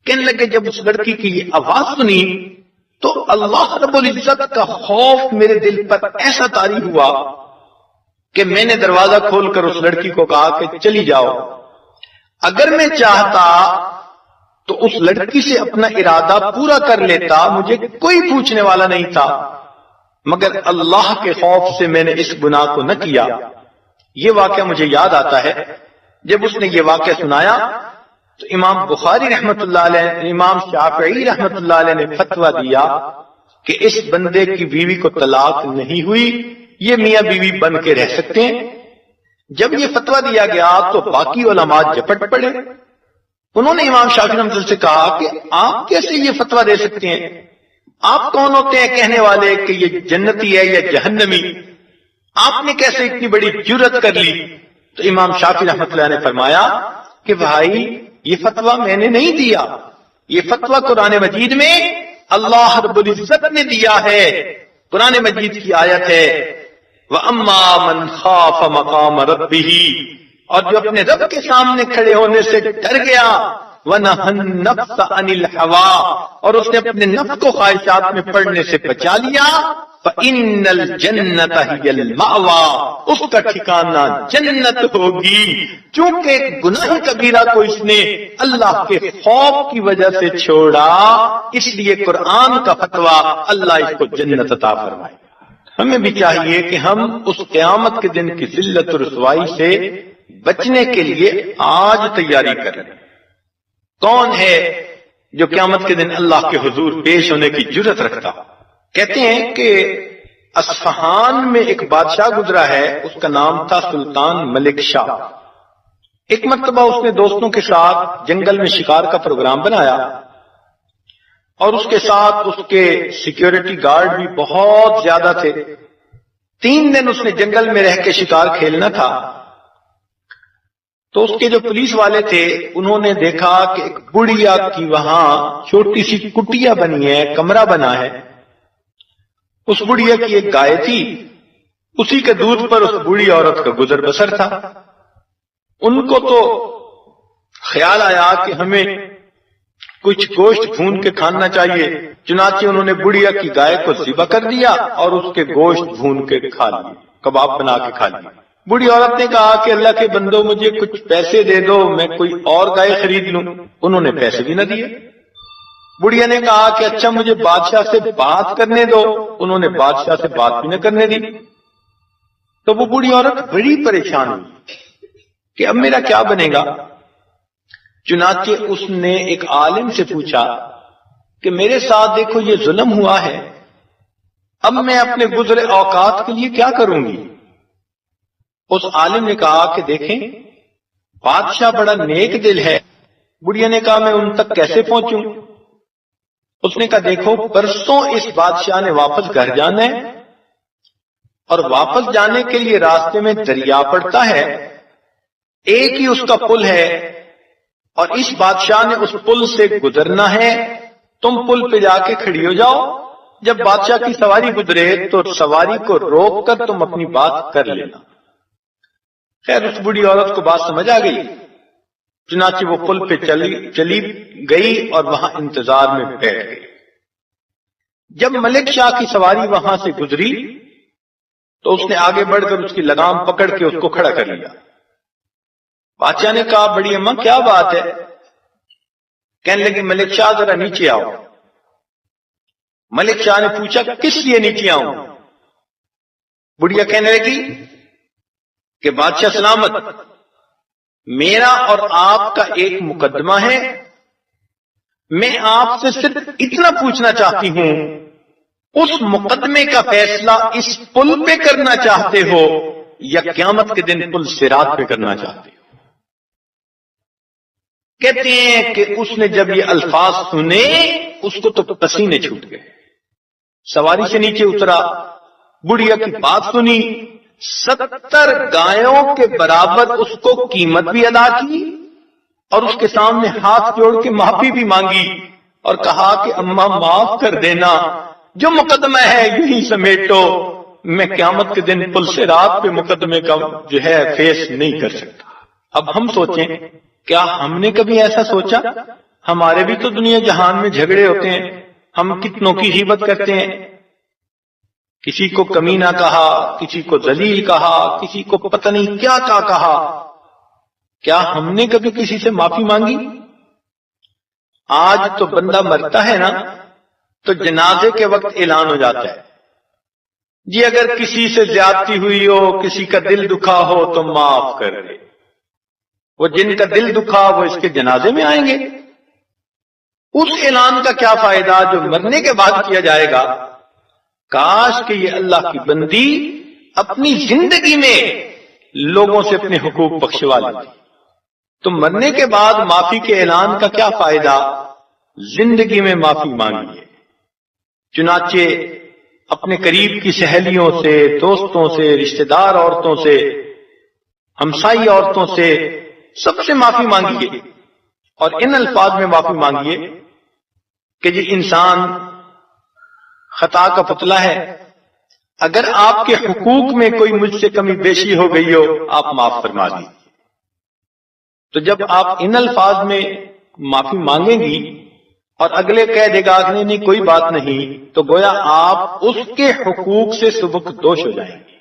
کہنے لگے جب اس لڑکی کی یہ آواز سنی تو اللہ رب العزت کا خوف میرے دل پر ایسا طاری ہوا کہ میں نے دروازہ کھول کر اس لڑکی کو کہا کہ چلی جاؤ۔ اگر میں چاہتا تو اس لڑکی سے اپنا ارادہ پورا کر لیتا، مجھے کوئی پوچھنے والا نہیں تھا، مگر اللہ کے خوف سے میں نے اس گناہ کو نہ کیا۔ یہ واقعہ مجھے یاد آتا ہے، جب اس نے یہ واقعہ سنایا تو امام بخاری رحمت اللہ علیہ، امام شافعی رحمت اللہ علیہ نے فتویٰ دیا کہ اس بندے کی بیوی کو طلاق نہیں ہوئی، یہ میاں بیوی بن کے رہ سکتے ہیں۔ جب یہ فتویٰ دیا گیا تو باقی علماء جپٹ پڑے۔ انہوں نے امام شافعی رحمۃ اللہ سے کہا کہ آپ کیسے یہ فتویٰ دے سکتے ہیں؟ آپ کون ہوتے ہیں کہنے والے کہ یہ جنتی ہے یا جہنمی؟ آپ نے کیسے اتنی بڑی جرأت کر لی؟ تو امام شافعی رحمۃ اللہ نے فرمایا کہ بھائی یہ فتویٰ میں نے نہیں دیا، یہ فتویٰ قرآن مجید میں اللہ رب العزت نے دیا ہے۔ قرآن مجید کی آیت ہے، وَأَمَّا مَنْ خَافَ مَقَامَ رَبِّهِ، اور جو اپنے رب کے سامنے کھڑے ہونے سے ڈر گیا، وَنَهَى النَّفْسَ عَنِ الْهَوَىٰ، اور اس نے اپنے نفس کو خواہشات میں پڑنے سے بچا لیا، فَإِنَّ الْجَنَّةَ هِيَ الْمَأْوَىٰ، اس کا ٹھکانہ جنت ہوگی۔ چونکہ گناہ کبیرہ کو اس نے اللہ کے خوف کی وجہ سے چھوڑا، اس لیے قرآن کا فتویٰ اللہ اس کو جنت عطا فرمائے۔ ہمیں بھی چاہیے کہ ہم اس قیامت کے دن کی ذلت و رسوائی سے بچنے کے لیے آج تیاری کریں۔ کون ہے جو قیامت کے دن اللہ کے حضور پیش ہونے کی جرأت رکھتا؟ کہتے ہیں کہ اصفہان میں ایک بادشاہ گزرا ہے، اس کا نام تھا سلطان ملک شاہ۔ ایک مرتبہ اس نے دوستوں کے ساتھ جنگل میں شکار کا پروگرام بنایا اور اس کے ساتھ اس کے سیکیورٹی گارڈ بھی بہت زیادہ تھے۔ 3 دن اس نے جنگل میں رہ کے شکار کھیلنا تھا۔ تو اس کے جو پولیس والے تھے انہوں نے دیکھا کہ ایک بڑھیا کی وہاں چھوٹی سی کٹیا بنی ہے، کمرہ بنا ہے۔ اس بڑھیا کی ایک گائے تھی، اسی کے دودھ پر اس بوڑھی عورت کا گزر بسر تھا۔ ان کو تو خیال آیا کہ ہمیں کچھ گوشت بھون کے کھانا چاہیے، چنانچہ انہوں نے بڑھیا کی گائے کو ذبح کر دیا اور اس کے گوشت بھون کے کھا لیے، کباب بنا کے کھا لیے۔ بوڑھی عورت نے کہا کہ اللہ کے بندو مجھے کچھ پیسے دے دو، میں کوئی اور گائے خرید لوں۔ انہوں نے پیسے بھی نہ دیے۔ بڑھیا نے کہا کہ اچھا مجھے بادشاہ سے بات کرنے دو، انہوں نے بادشاہ سے بات بھی نہ کرنے دی۔ تو وہ بوڑھی عورت بڑی پریشان ہوئی کہ اب میرا کیا بنے گا۔ چنانچہ اس نے ایک عالم سے پوچھا کہ میرے ساتھ دیکھو یہ ظلم ہوا ہے، اب میں اپنے گزرے اوقات کے لیے کیا کروں گی؟ اس عالم نے کہا کہ دیکھیں بادشاہ بڑا نیک دل ہے. بڑھیا نے کہا میں ان تک کیسے پہنچوں؟ اس نے کہا دیکھو پرسوں اس بادشاہ نے واپس گھر جانا ہے اور واپس جانے کے لیے راستے میں دریا پڑتا ہے، ایک ہی اس کا پل ہے اور اس بادشاہ نے اس پل سے گزرنا ہے. تم پل پہ جا کے کھڑی ہو جاؤ، جب بادشاہ کی سواری گزرے تو سواری کو روک کر تم اپنی بات کر لینا. خیر اس بوڑھی عورت کو بات سمجھ آ گئی، چنانچہ وہ پل پہ چلی گئی اور وہاں انتظار میں بیٹھ گئی. جب ملک شاہ کی سواری وہاں سے گزری تو اس نے آگے بڑھ کر اس کی لگام پکڑ کے اس کو کھڑا کر لیا. بادشاہ نے کہا بڑی اماں کیا بات ہے؟ کہنے لگی ملک شاہ ذرا نیچے آؤ. ملک شاہ نے پوچھا کس لیے نیچے آؤں؟ بڑھیا کہنے لگی کہ بادشاہ سلامت، میرا اور آپ کا ایک مقدمہ ہے، میں آپ سے صرف اتنا پوچھنا چاہتی ہوں اس مقدمے کا فیصلہ اس پل پہ کرنا چاہتے ہو یا قیامت کے دن پل صراط پہ کرنا چاہتے ہو؟ کہتے ہیں کہ اس نے جب یہ الفاظ سنے اس کو تو پسینے چھوٹ گئے، سواری سے نیچے اترا، بڑھیا کی بات سنی، 70 گایوں کے برابر اس کو قیمت بھی ادا کی اور اس کے سامنے ہاتھ جوڑ کے معافی بھی مانگی اور کہا کہ اماں معاف کر دینا، جو مقدمہ ہے یہی سمیٹو، میں قیامت کے دن پل صراط پہ مقدمے کا جو ہے فیس نہیں کر سکتا. اب ہم سوچیں کیا ہم نے کبھی ایسا سوچا؟ ہمارے بھی تو دنیا جہان میں جھگڑے ہوتے ہیں، ہم کتنوں کی غیبت کرتے ہیں، کسی کو کمینہ کہا، کسی کو ذلیل کہا، کسی کو پتہ نہیں کیا کہا. کیا ہم نے کبھی کسی سے معافی مانگی؟ آج تو بندہ مرتا ہے نا تو جنازے کے وقت اعلان ہو جاتا ہے جی اگر کسی سے زیادتی ہوئی ہو، کسی کا دل دکھا ہو تو معاف کر دے. وہ جن کا دل دکھا وہ اس کے جنازے میں آئیں گے. اس اعلان کا کیا فائدہ جو مرنے کے بعد کیا جائے گا؟ کاش کہ یہ اللہ کی بندی اپنی زندگی میں لوگوں سے اپنے حقوق بخشوا لیتی. تو مرنے کے بعد معافی کے اعلان کا کیا فائدہ؟ زندگی میں معافی مانگیے. چنانچہ اپنے قریب کی سہیلیوں سے، دوستوں سے، رشتہ دار عورتوں سے، ہمسائی عورتوں سے، سب سے معافی مانگیے اور ان الفاظ میں معافی مانگیے کہ جی انسان خطا کا پتلا ہے، اگر آپ کے حقوق میں کوئی مجھ سے کمی بیشی ہو گئی ہو آپ معاف فرما دیجیے. تو جب آپ ان الفاظ میں معافی مانگیں گی اور اگلے کہہ دے گا کہ نہیں کوئی بات نہیں، تو گویا آپ اس کے حقوق سے سبکدوش ہو جائیں گے.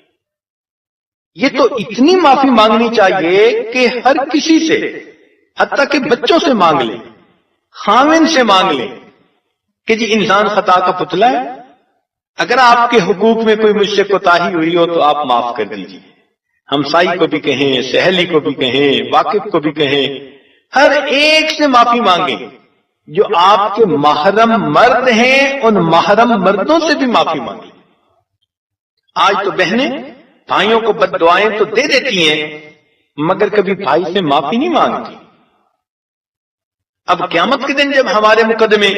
یہ تو اتنی معافی مانگنی چاہیے کہ ہر کسی سے، حتیٰ کہ بچوں سے مانگ لیں، خاوند سے مانگ لیں کہ جی انسان خطا کا پتلا ہے، اگر آپ کے حقوق میں کوئی مجھ سے کوتاہی ہوئی ہو تو آپ معاف کر دیجیے. ہمسائی کو بھی کہیں، سہیلی کو بھی کہیں، واقف کو بھی کہیں، ہر ایک سے معافی مانگیں. جو آپ کے محرم مرد ہیں ان محرم مردوں سے بھی معافی مانگیں. آج تو بہنیں بھائیوں کو بد دعائیں تو دے دیتی ہیں مگر کبھی بھائی سے معافی نہیں مانگتی. اب قیامت کے دن جب ہمارے مقدمے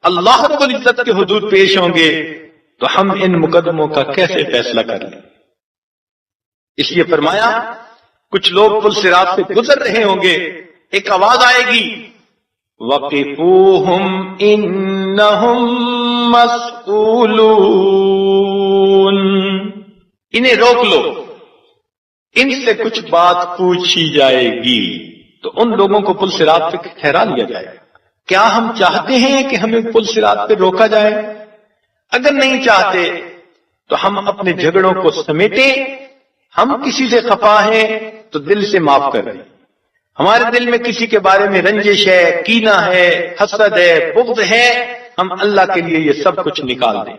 اللہ رب العزت کے حضور پیش ہوں گے تو ہم ان مقدموں کا کیسے فیصلہ کر لیں؟ اس لیے فرمایا کچھ لوگ پل صراط سے گزر رہے ہوں گے، ایک آواز آئے گی وَقِفُوهُمْ إِنَّهُمْ مَسْئُولُونَ، انہیں روک لو، ان سے کچھ بات پوچھی جائے گی. تو ان لوگوں کو پل صراط پہ ٹھہرا لیا جائے گا. کیا ہم چاہتے ہیں کہ ہمیں پل صراط پہ روکا جائے؟ اگر نہیں چاہتے تو ہم اپنے جھگڑوں کو سمیٹیں. ہم کسی سے خفا ہیں تو دل سے معاف کر دیں. ہمارے دل میں کسی کے بارے میں رنجش ہے، کینہ ہے، حسد ہے، بغض ہے، ہم اللہ کے لیے یہ سب کچھ نکال دیں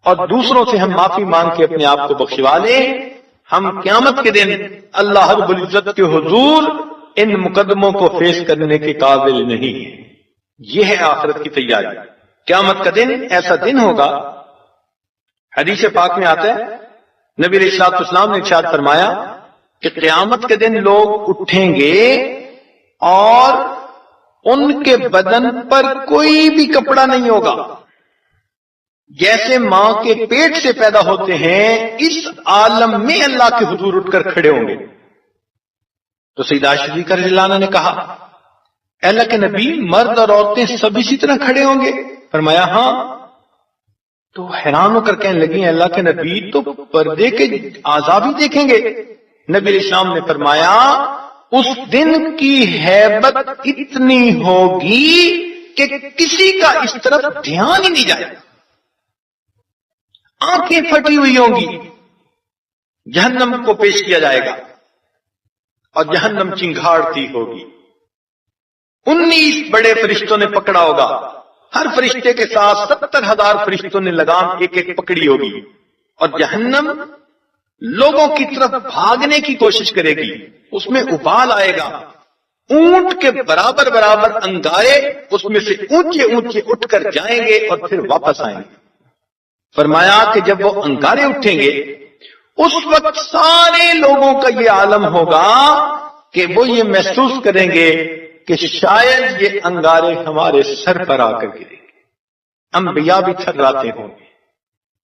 اور دوسروں سے ہم معافی مانگ کے اپنے آپ کو بخشوا لیں. ہم قیامت کے دن اللہ رب العزت کے حضور ان مقدموں کو فیس کرنے کے قابل نہیں ہیں. یہ ہے آخرت کی تیاری. قیامت کا دن ایسا دن ہوگا، حدیث پاک میں آتا ہے نبی علیہ الصلوۃ والسلام نے ارشاد فرمایا کہ قیامت کے دن لوگ اٹھیں گے اور ان کے بدن پر کوئی بھی کپڑا نہیں ہوگا، جیسے ماں کے پیٹ سے پیدا ہوتے ہیں اس عالم میں اللہ کے حضور اٹھ کر کھڑے ہوں گے۔ تو سیدہ عائشہ رضی اللہ عنہا نے کہا اے اللہ کے نبی، مرد اور عورتیں سب اسی طرح کھڑے ہوں گے؟ فرمایا ہاں۔ تو حیران ہو کر کہنے لگی اللہ کے نبی تو پردے کے اعضاء بھی دیکھیں گے؟ نبی علیہ السلام نے فرمایا اس دن کی ہیبت اتنی ہوگی کہ کسی کا اس طرف دھیان ہی نہیں جائے، آنکھیں پھٹی ہوئی ہوں گی۔ جہنم کو پیش کیا جائے گا اور جہنم چنگھاڑتی ہوگی، 19 بڑے فرشتوں نے پکڑا ہوگا، ہر فرشتے کے ساتھ 70,000 فرشتوں نے لگام ایک ایک پکڑی ہوگی، اور جہنم لوگوں کی طرف بھاگنے کی کوشش کرے گی، اس میں ابال آئے گا، اونٹ کے برابر برابر انگارے اس میں سے اونچے اونچے اٹھ کر جائیں گے اور پھر واپس آئیں گے۔ فرمایا کہ جب وہ انگارے اٹھیں گے اس وقت سارے لوگوں کا یہ عالم ہوگا کہ وہ یہ محسوس کریں گے کہ شاید یہ انگارے ہمارے سر پر آ کر گریں گے، انبیاء بھی تھراتے ہوں گے،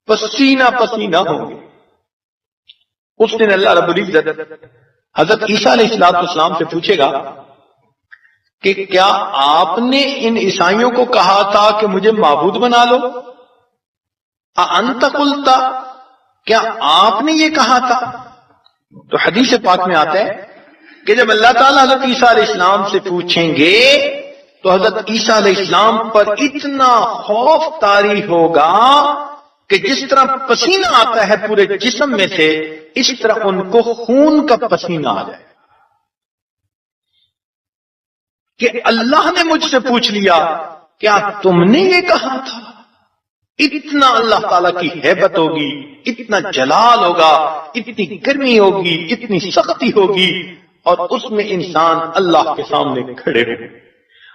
پسینہ پسینہ ہوں گے۔ اس دن اللہ رب العزت حضرت عیسیٰ علیہ السلام سے پوچھے گا کہ کیا آپ نے ان عیسائیوں کو کہا تھا کہ مجھے معبود بنا لو؟ انت قلتا، کیا آپ نے یہ کہا تھا؟ تو حدیث پاک میں آتا ہے کہ جب اللہ تعالیٰ حضرت عیسیٰ علیہ السلام سے پوچھیں گے تو حضرت عیسیٰ علیہ السلام پر اتنا خوف طاری ہوگا کہ جس طرح پسینہ آتا ہے پورے جسم میں سے اس طرح ان کو خون کا پسینہ آ جائے کہ اللہ نے مجھ سے پوچھ لیا کیا تم نے یہ کہا تھا؟ اتنا اللہ تعالیٰ کی ہیبت ہوگی، اتنا جلال ہوگا، اتنی گرمی ہوگی، اتنی سختی ہوگی، اور اس میں انسان اللہ کے سامنے کھڑے ہوں،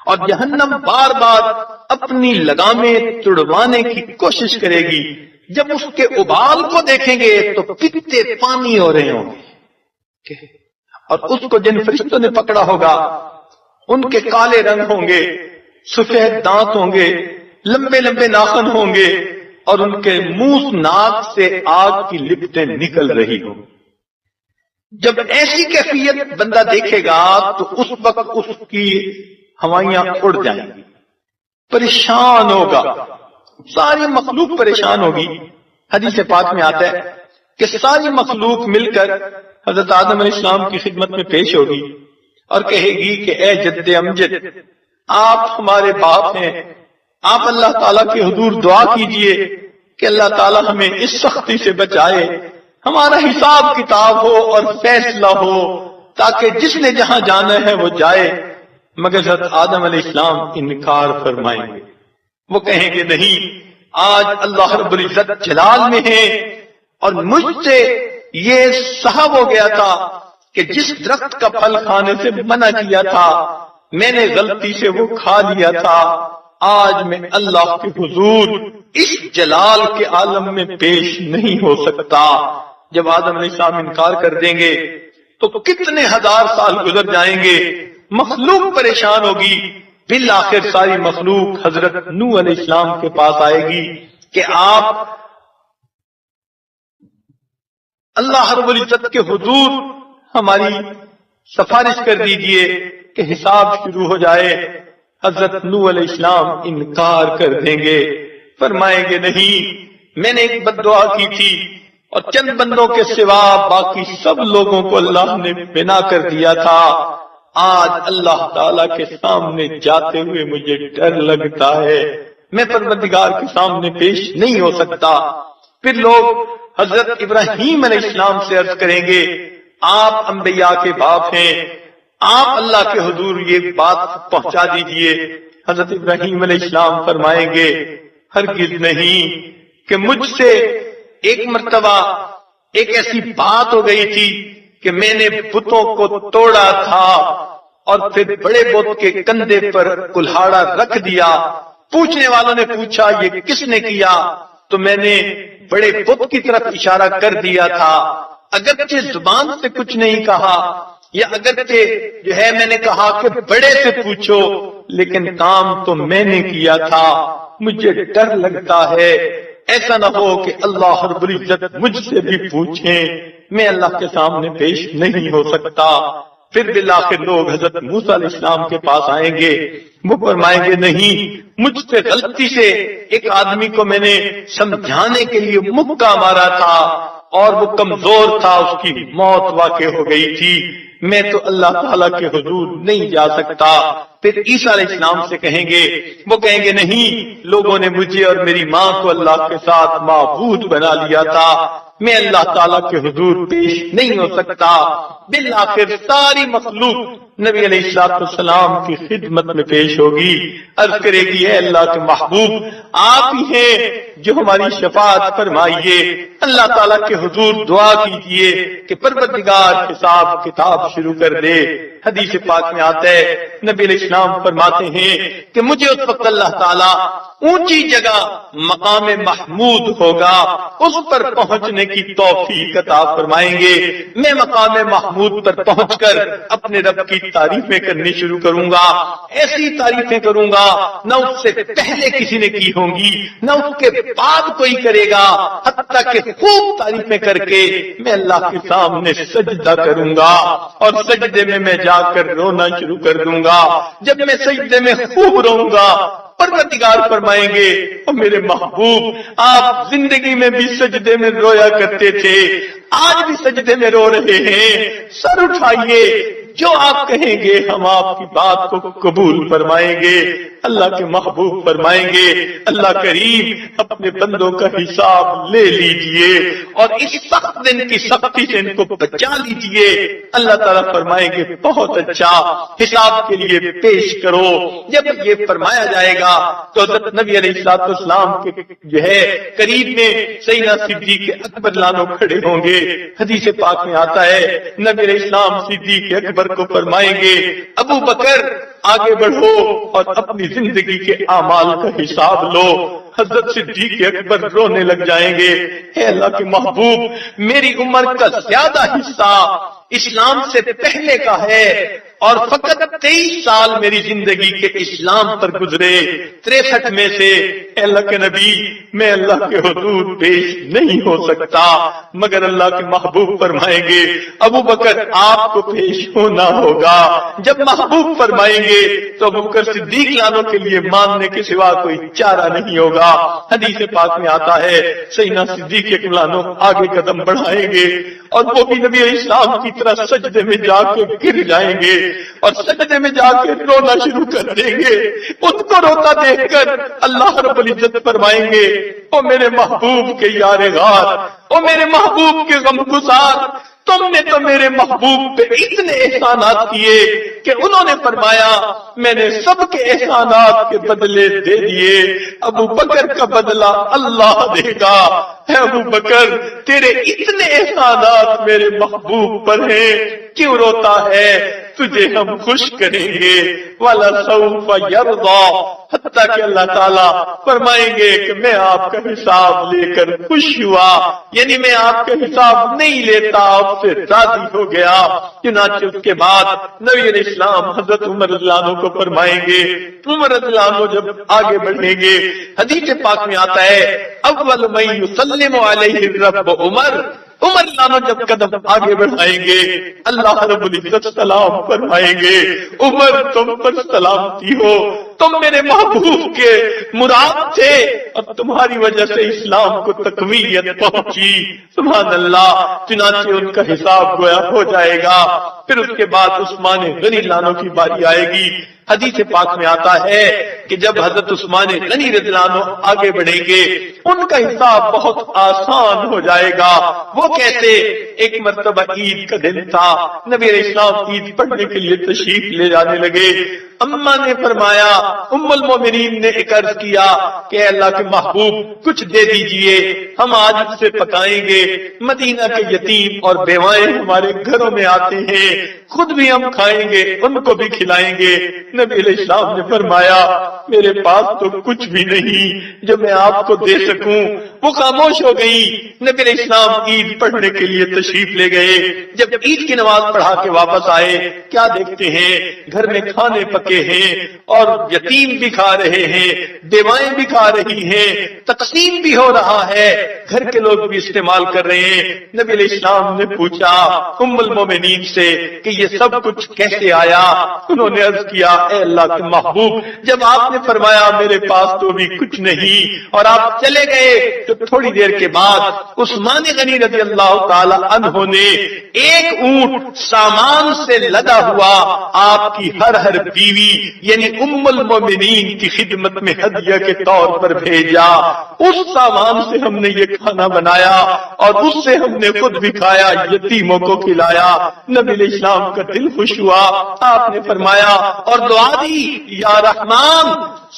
اور جہنم بار بار اپنی لگامیں تڑوانے کی کوشش کرے گی۔ جب اس کے ابال کو دیکھیں گے تو پتے پانی ہو رہے ہوں گے، اور اس کو جن فرشتوں نے پکڑا ہوگا ان کے کالے رنگ ہوں گے، سفید دانت ہوں گے، لمبے لمبے ناخن ہوں گے، اور ان کے منہ ناک سے آگ کی لپٹیں نکل رہی ہوں۔ جب ایسی کیفیت بندہ دیکھے گا تو اس وقت اس کی ہوائیاں اڑ جائیں گی، پریشان ہوگا، ساری مخلوق پریشان ہوگی۔ حدیث پاک میں آتا ہے کہ ساری مخلوق مل کر حضرت آدم علیہ السلام کی خدمت میں پیش ہوگی اور کہے گی کہ اے جد امجد، آپ ہمارے باپ ہیں، آپ اللہ تعالیٰ کے حضور دعا کیجئے کہ اللہ تعالیٰ ہمیں اس سختی سے بچائے، ہمارا حساب کتاب ہو اور فیصلہ ہو تاکہ جس نے جہاں جانا ہے وہ جائے۔ مگر حضرت آدم علیہ السلام انکار فرمائیں گے، وہ کہیں گے نہیں، آج اللہ رب العزت جلال میں ہے اور مجھ سے یہ صحب ہو گیا تھا کہ جس درخت کا پھل کھانے سے منع کیا تھا میں نے غلطی سے وہ کھا لیا تھا، آج میں اللہ کے حضور اس جلال کے عالم میں پیش نہیں ہو سکتا۔ جب آدم علیہ السلام انکار کر دیں گے تو کتنے ہزار سال گزر جائیں گے، مخلوق پریشان ہوگی، بالآخر ساری مخلوق حضرت نوح علیہ السلام کے پاس آئے گی کہ آپ اللہ رب العزت کے حضور ہماری سفارش کر دیجئے کہ حساب شروع ہو جائے۔ حضرت نوح علیہ السلام انکار کر دیں گے، فرمائیں گے نہیں، میں نے ایک بد دعا کی تھی اور چند بندوں کے سوا باقی سب لوگوں کو اللہ نے بنا کر دیا تھا، آج اللہ تعالیٰ کے سامنے جاتے ہوئے مجھے ڈر لگتا ہے، میں پروردگار کے سامنے پیش نہیں ہو سکتا۔ پھر لوگ حضرت ابراہیم علیہ السلام سے عرض کریں گے آپ انبیاء کے باپ ہیں، آپ اللہ کے حضور یہ بات پہنچا دیجئے۔ حضرت ابراہیم علیہ السلام فرمائیں گے ہرگز نہیں، کہ مجھ سے ایک مرتبہ ایک ایسی بات ہو گئی تھی کہ میں نے بتوں کو توڑا تھا اور پھر بڑے بت کے کندھے پر کلہاڑا رکھ دیا، پوچھنے والوں نے پوچھا یہ کس نے کیا، تو میں نے بڑے بت کی طرف اشارہ کر دیا تھا، اگرچہ زبان سے کچھ نہیں کہا، یا اگرچہ جو ہے میں نے کہا کہ بڑے سے پوچھو، لیکن کام تو میں نے کیا تھا۔ مجھے ڈر لگتا ہے ایسا نہ ہو کہ اللہ رب العزت مجھ سے بھی پوچھیں، میں اللہ کے سامنے پیش نہیں ہو سکتا۔ پھر بالآخر لوگ حضرت موسیٰ علیہ السلام کے پاس آئیں گے، وہ فرمائیں گے نہیں، مجھ سے غلطی سے ایک آدمی کو میں نے سمجھانے کے لیے مکہ مارا تھا اور وہ کمزور تھا، اس کی موت واقع ہو گئی تھی، میں تو اللہ تعالیٰ کے حضور نہیں جا سکتا۔ پھر عیسیٰ علیہ السلام سے کہیں گے، وہ کہیں گے نہیں، لوگوں نے مجھے اور میری ماں کو اللہ کے ساتھ معبود بنا لیا تھا، میں اللہ تعالیٰ کے حضور پیش نہیں ہو سکتا۔ بالآخر ساری مخلوق نبی علیہ السلام کی خدمت میں پیش ہوگی، عرض کرے گی اے اللہ کے محبوب، آپ ہی ہیں جو ہماری شفاعت فرمائیے۔ اللہ تعالیٰ کے حضور دعا کیجیے کہ پروردگار حساب کتاب شروع کر دے۔ حدیث پاک میں آتا ہے، نبی علیہ السلام فرماتے ہیں کہ مجھے اس وقت اللہ تعالیٰ اونچی جگہ مقام محمود ہوگا، اس پر پہنچنے کی توفیق عطا فرمائیں گے۔ میں مقام محمود پر پہنچ کر اپنے رب کی تعریفیں کرنی شروع کروں گا، ایسی تعریفیں کروں گا نہ اس سے پہلے کسی نے کی ہوں گی، نہ اس کے بعد کوئی کرے گا، حتیٰ کہ خوب تعریفیں کر کے میں اللہ کے سامنے سجدہ کروں گا، اور سجدے میں جا کر رونا شروع کر دوں گا۔ جب میں سجدے میں خوب روں گا، پروردگار فرمائیں گے اور میرے محبوب، آپ زندگی میں بھی سجدے میں رویا کرتے تھے، آج بھی سجدے میں رو رہے ہیں، سر اٹھائیے، جو آپ کہیں گے ہم آپ کی بات کو قبول فرمائیں گے۔ اللہ کے محبوب فرمائیں گے اللہ کریم اپنے بندوں کا حساب لے لیجئے اور اس سخت دن کی سختی سے ان کو بچا لیجئے۔ اللہ تعالیٰ فرمائیں گے بہت اچھا، حساب کے لیے پیش کرو۔ جب یہ فرمایا جائے گا تو حضرت نبی علیہ السلام کے جو ہے قریب میں سیدنا صدیق اکبر لانو کھڑے ہوں گے۔ حدیث پاک میں آتا ہے نبی علیہ السلام صدیق اکبر کو فرمائیں گے ابو بکر آگے بڑھو اور اپنی زندگی کے اعمال کا حساب لو۔ حضرت صدیق اکبر رونے لگ جائیں گے، اے اللہ کے محبوب، میری عمر کا زیادہ حصہ اسلام سے پہلے کا ہے اور فقط 23 سال میری زندگی کے اسلام پر گزرے، 63 میں سے اے اللہ کے نبی میں اللہ کے حضور پیش نہیں ہو سکتا، مگر اللہ کے محبوب فرمائیں گے ابو بکر آپ کو پیش ہونا ہوگا۔ جب محبوب فرمائیں گے تو ابو بکر صدیق لانوں کے لیے ماننے کے سوا کوئی چارہ نہیں ہوگا۔ حدیث پاک میں آتا ہے سیدنا صدیق لانوں آگے قدم بڑھائیں گے اور وہ بھی نبی علیہ السلام کی طرح سجدے میں جا کے گر جائیں گے اور سجدے میں جا کے رونا شروع کر دیں گے۔ ان کو روتا دیکھ کر اللہ رب العزت فرمائیں گے او میرے محبوب کے یار غار، او میرے محبوب کے غمگسار، تم نے تو میرے محبوب پہ اتنے احسانات کیے کہ انہوں نے فرمایا میں نے سب کے احسانات کے بدلے دے دیے، ابو بکر کا بدلہ اللہ دے گا۔ اے ابو بکر تیرے اتنے احسانات میرے محبوب پر ہیں، کیوں روتا ہے؟ تجھے ہم خوش کریں گے، وَلَسَوْفَ يَرْضَى، حتیٰ کہ اللہ تعالیٰ فرمائیں گے کہ میں آپ کا حساب لے کر خوش ہوا، یعنی میں آپ کا حساب نہیں لیتا، آپ سے راضی ہو گیا۔ چنانچہ اس کے بعد نبی علیہ السلام حضرت عمر رضی اللہ عنہ کو فرمائیں گے، عمر رضی اللہ عنہ جب آگے بڑھیں گے حدیث پاک میں آتا ہے اول من یسلم علیہ الرب عمر، عمر لانو جب قدم آگے بڑھائیں گے اللہ رب العزت سلام فرمائیں گے عمر تم پر سلامتی ہو، تم میرے محبوب کے مراد تھے اور تمہاری وجہ سے اسلام کو تقویت پہنچی۔ سبحان اللہ۔ چنانچہ ان کا حساب گویا ہو جائے گا۔ پھر اس کے بعد عثمان غنی لانو کی باری آئے گی۔ حدیث پاک میں آتا ہے کہ جب حضرت عثمان غنی رضی اللہ عنہ آگے بڑھیں گے ان کا حساب بہت آسان ہو جائے گا۔ وہ کیسے؟ ایک مرتبہ عید کا دن تھا، نبی علیہ السلام عید پڑھنے کے لیے تشریف لے جانے لگے۔ اماں نے فرمایا، ام المومنین نے ایک عرض کیا کہ اے اللہ کے محبوب کچھ دے دیجئے، ہم آج سے پکائیں گے، مدینہ کے یتیم اور بیوائیں ہمارے گھروں میں آتے ہیں، خود بھی ہم کھائیں گے، ان کو بھی کھلائیں گے۔ نبی علیہ السلام نے فرمایا میرے پاس تو کچھ بھی نہیں جو میں آپ کو دے سکوں۔ وہ خاموش ہو گئی۔ نبی علیہ السلام عید پڑھنے کے لیے تشریف لے گئے۔ جب عید کی نماز پڑھا کے واپس آئے، کیا دیکھتے ہیں؟ گھر میں کھانے پکے ہیں اور یتیم بھی کھا رہے ہیں، بیوائیں بھی کھا رہی ہیں، تقسیم بھی ہو رہا ہے، گھر کے لوگ بھی استعمال کر رہے ہیں۔ نبی علیہ السلام نے پوچھا ام المومنین سے کہ یہ سب کچھ کیسے آیا؟ انہوں نے عرض کیا اے اللہ کے محبوب، جب آپ نے فرمایا میرے پاس تو بھی کچھ نہیں اور آپ چلے گئے تو تھوڑی دیر کے بعد عثمان غنی رضی اللہ تعالی عنہ نے ایک اونٹ سامان سے لدا ہوا آپ کی ہر بیوی یعنی ام المومنین کی خدمت میں ہدیہ کے طور پر بھیجا۔ اس سامان سے ہم نے یہ کھانا بنایا اور اس سے ہم نے خود بھی کھایا، یتیموں کو کھلایا۔ نبی علیہ السلام کا دل خوش ہوا۔ آپ نے فرمایا اور دعا دی یا رحمان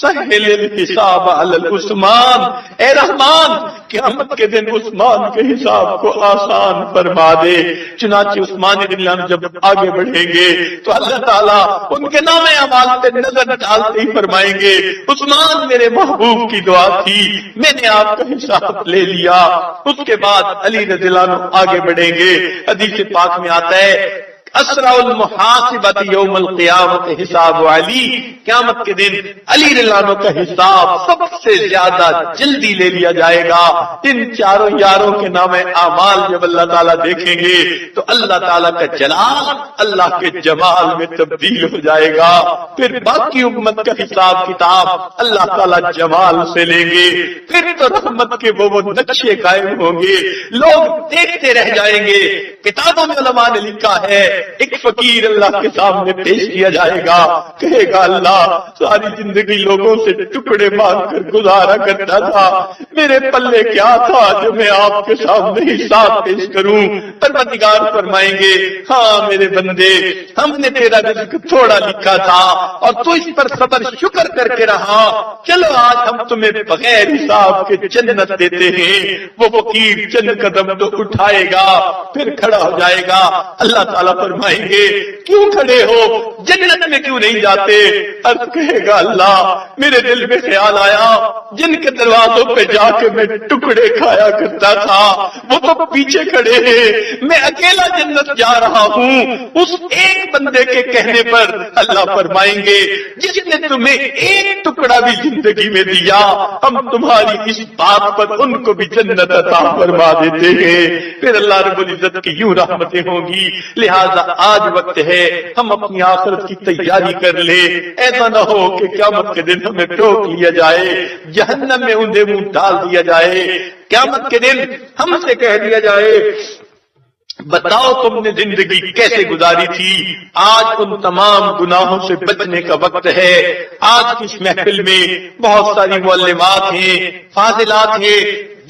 سہل الحساب علی عثمان، اے رحمان قیامت کے دن عثمان کے حساب کو آسان فرما دے۔ چنانچہ عثمان رضی اللہ عنہ جب آگے بڑھیں گے تو اللہ تعالیٰ ان کے نام اعمال پہ نظر ڈالتے ہی فرمائیں گے عثمان میرے محبوب کی دعا تھی، میں نے آپ کا حساب لے لیا۔ اس کے بعد علی رضی اللہ عنہ آگے بڑھیں گے۔ حدیث پاک میں آتا ہے اسرع المحاسبۃ یوم القیامت حساب علی، قیامت کے دن علی رضی اللہ عنہ کا حساب سب سے زیادہ جلدی لے لیا جائے گا۔ ان چاروں یاروں کے نام اعمال جب اللہ تعالیٰ دیکھیں گے تو اللہ تعالیٰ کا جلال اللہ کے جمال میں تبدیل ہو جائے گا۔ پھر باقی امت کا حساب کتاب اللہ تعالیٰ جمال سے لیں گے۔ پھر تو رحمت کے وہ نقشے قائم ہوں گے، لوگ دیکھتے رہ جائیں گے۔ کتابوں میں علماء نے لکھا ہے ایک فقیر اللہ کے سامنے پیش کیا جائے گا، کہے گا اللہ ساری زندگی لوگوں سے ٹکڑے مانگ کر گزارا کرتا تھا، میرے پلے کیا تھا جو میں آپ کے سامنے حساب پیش کروں؟ پروردگار فرمائیں گے ہاں میرے بندے، ہم نے تیرا رزق تھوڑا لکھا تھا اور تو اس پر صبر شکر کر کے رہا، چلو آج ہم تمہیں بغیر حساب کے جنت دیتے ہیں۔ وہ فقیر چند قدم تو اٹھائے گا پھر کھڑا ہو جائے گا۔ اللہ تعالیٰ فرمائیں گے کیوں کھڑے ہو، جنت میں کیوں نہیں جاتے؟ عرض کہے گا اللہ میرے دل میں خیال آیا جن کے دروازوں پہ جا کے میں ٹکڑے کھایا کرتا تھا وہ تو پیچھے کھڑے ہیں، میں اکیلا جنت جا رہا ہوں۔ اس ایک بندے کے کہنے پر اللہ فرمائیں گے جس نے تمہیں ایک ٹکڑا بھی زندگی میں دیا ہم تمہاری اس بات پر ان کو بھی جنت عطا فرما دیتے ہیں۔ پھر اللہ رب العزت کی یوں رحمتیں ہوں گی۔ لہذا آج وقت ہے ہم اپنی آخرت کی تیاری کر لیں، ایسا نہ ہو کہ قیامت کے دن ہمیں ٹوک لیا جائے، جہنم میں اندھے منہ ڈال دیا جائے، قیامت کے دن ہم سے کہہ دیا جائے بتاؤ تم نے زندگی کیسے گزاری تھی۔ آج ان تمام گناہوں سے بچنے کا وقت ہے۔ آج کی اس محفل میں بہت ساری معلمات ہیں، فاضلات ہیں،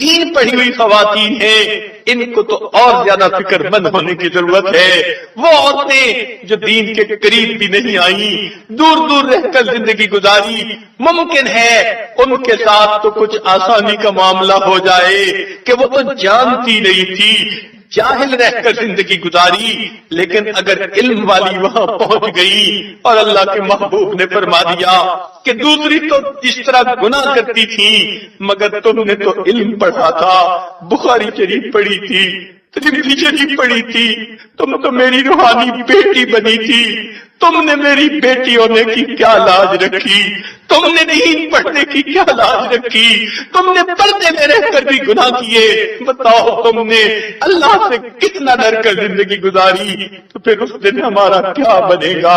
دین پڑھی ہوئی خواتین ہیں، ان کو تو اور زیادہ فکر مند ہونے کی ضرورت ہے۔ وہ عورتیں جو دین کے قریب بھی نہیں آئیں، دور دور رہ کر زندگی گزاری، ممکن ہے ان کے ساتھ تو کچھ آسانی کا معاملہ ہو جائے کہ وہ تو جانتی نہیں تھی، جاہل رہ کر زندگی گزاری، لیکن اگر علم والی وہاں پہنچ گئی اور اللہ کے محبوب نے فرما دیا کہ دوسری تو اس طرح گناہ کرتی تھی مگر تم نے تو علم پڑھا تھا، بخاری شریف پڑھی تھی، ترمذی شریف پڑھی تھی، تم تو میری روحانی بیٹی بنی تھی، تم نے میری بیٹی ہونے کی کیا لاج رکھی، تم نے نہیں پڑھنے کی کیا لاج رکھی، تم نے پردے میں رہ کر بھی گناہ کیے، بتاؤ تم نے اللہ سے کتنا ڈر کر زندگی گزاری، تو پھر اس دن ہمارا کیا بنے گا؟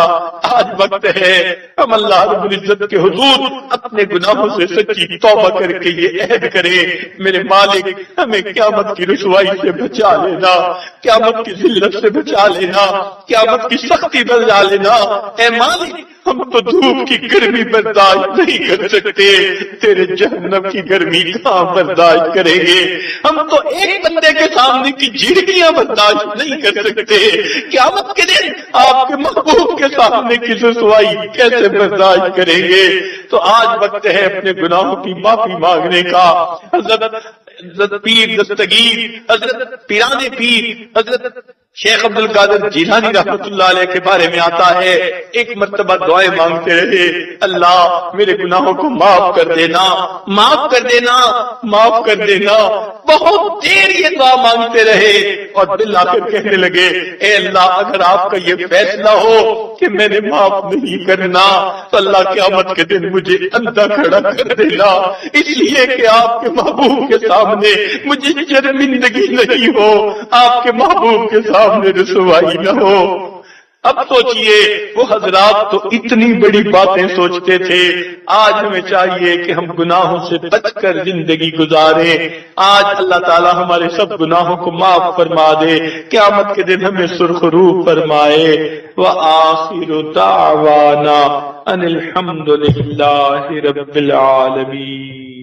آج وقت ہے ہم اللہ رب العزت کے حضور اپنے گناہوں سے سچی توبہ کر کے یہ عہد کریں میرے مالک ہمیں قیامت کی رسوائی سے بچا لینا، قیامت کی ذلت سے بچا لینا، قیامت کی سختی بچا لینا۔ اے مالک ہم تو دھوپ کی گرمی برداشت نہیں کر سکتے، تیرے جہنم کی گرمی کہاں برداشت کریں گے؟ ہم تو ایک بندے کے سامنے کی جھڑکیاں برداشت نہیں کر سکتے، قیامت کے دن آپ کے محبوب کے سامنے کی رسوائی کیسے برداشت کریں گے؟ تو آج وقت ہے اپنے گناہوں کی معافی مانگنے کا۔ حضرت پیر دستگیر، حضرت پیران پیر، حضرت شیخ عبد القادر جیلانی رحمۃ اللہ علیہ کے بارے میں آتا ہے ایک مرتبہ دعائیں مانگتے رہے، اللہ میرے گناہوں کو معاف کر دینا، معاف کر دینا، معاف کر دینا۔ بہت دیر یہ دعا مانگتے رہے اور بالآخر کہنے لگے، اے اللہ اگر آپ کا یہ فیصلہ ہو کہ میں نے معاف نہیں کرنا تو اللہ قیامت کے دن مجھے اندھا کھڑا کر دینا، اس لیے کہ آپ کے محبوب کے سامنے مجھے شرمندگی نہیں ہو، آپ کے محبوب کے سامنے رسوائی نہ ہو۔ اب سوچئے وہ حضرات تو اتنی بڑی باتیں سوچتے تھے، آج ہمیں چاہیے کہ ہم گناہوں سے بچ کر زندگی گزاریں۔ آج اللہ تعالی ہمارے سب گناہوں کو معاف فرما دے، قیامت کے دن ہمیں سرخرو فرمائے۔ وآخر دعوانا ان الحمد للہ رب العالمین۔